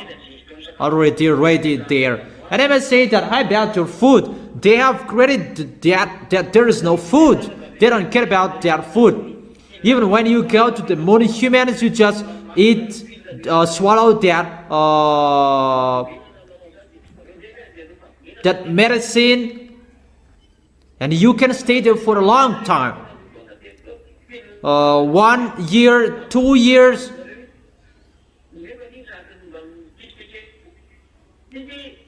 Already ready there. And I must say that how about your food? They have created that there is no food. They don't care about their food. Even when you go to the moon, humans, you just eat, swallow that medicine, and you can stay there for a long time. 1 year, 2 years.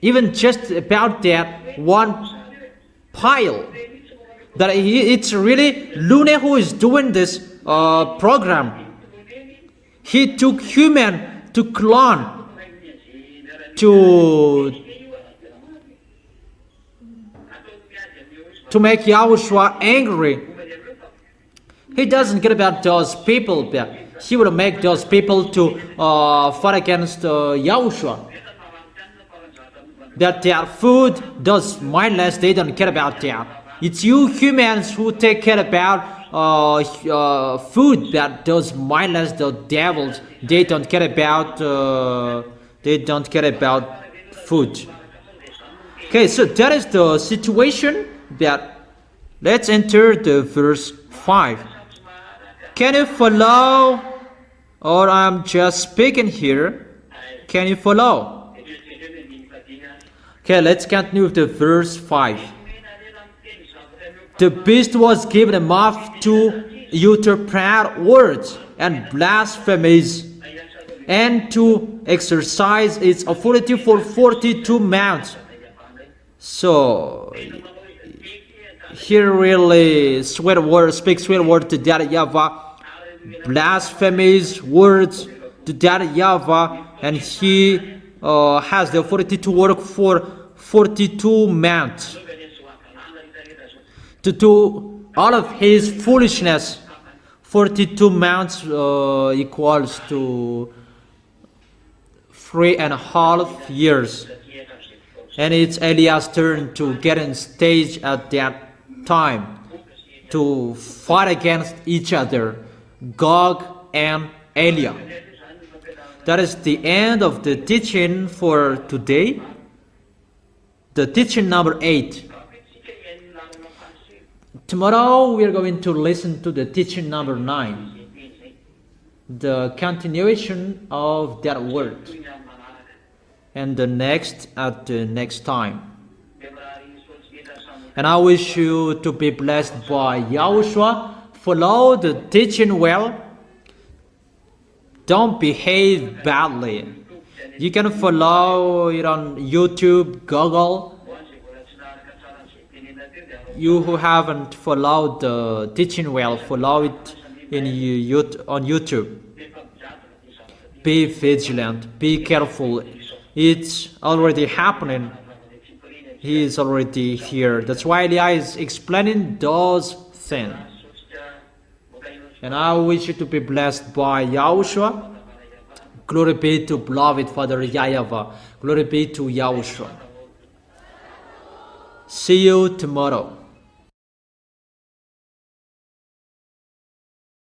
Even just about that one pile. That it's really Lune who is doing this program. He took human to clone, to make Yahushua angry. He doesn't care about those people, but he will make those people to fight against Yahushua. That their food does mindless, they don't care about that. It's you humans who take care about food that does mindless, the devils. They don't care about food. Okay, so that is the situation. That let's enter the verse 5. Can you follow? Or I'm just speaking here. Can you follow? Okay, let's continue with the verse 5. The beast was given a mouth to utter proud words and blasphemies, and to exercise its authority for 42 months. So here really speaks sweet word to that YAHVAH, blasphemies words to that YAHVAH, and he has the authority to work for 42 months to do all of his foolishness. 42 months equals to 3.5 years. And it's Eliah's turn to get on stage at that time to fight against each other, Gog and Eliah. That is the end of the teaching for today. The teaching number 8. Tomorrow we are going to listen to the teaching number 9. The continuation of that word. And the next at the next time. And I wish you to be blessed by Yahushua. Follow the teaching well. Don't behave badly. You can follow it on YouTube, Google. You who haven't followed the teaching well, follow it on YouTube. Be vigilant. Be careful. It's already happening. He is already here. That's why YAH is explaining those things. And I wish you to be blessed by YAHOSHUA. Glory be to beloved Father YAHVAH. Glory be to YAHOSHUA. See you tomorrow.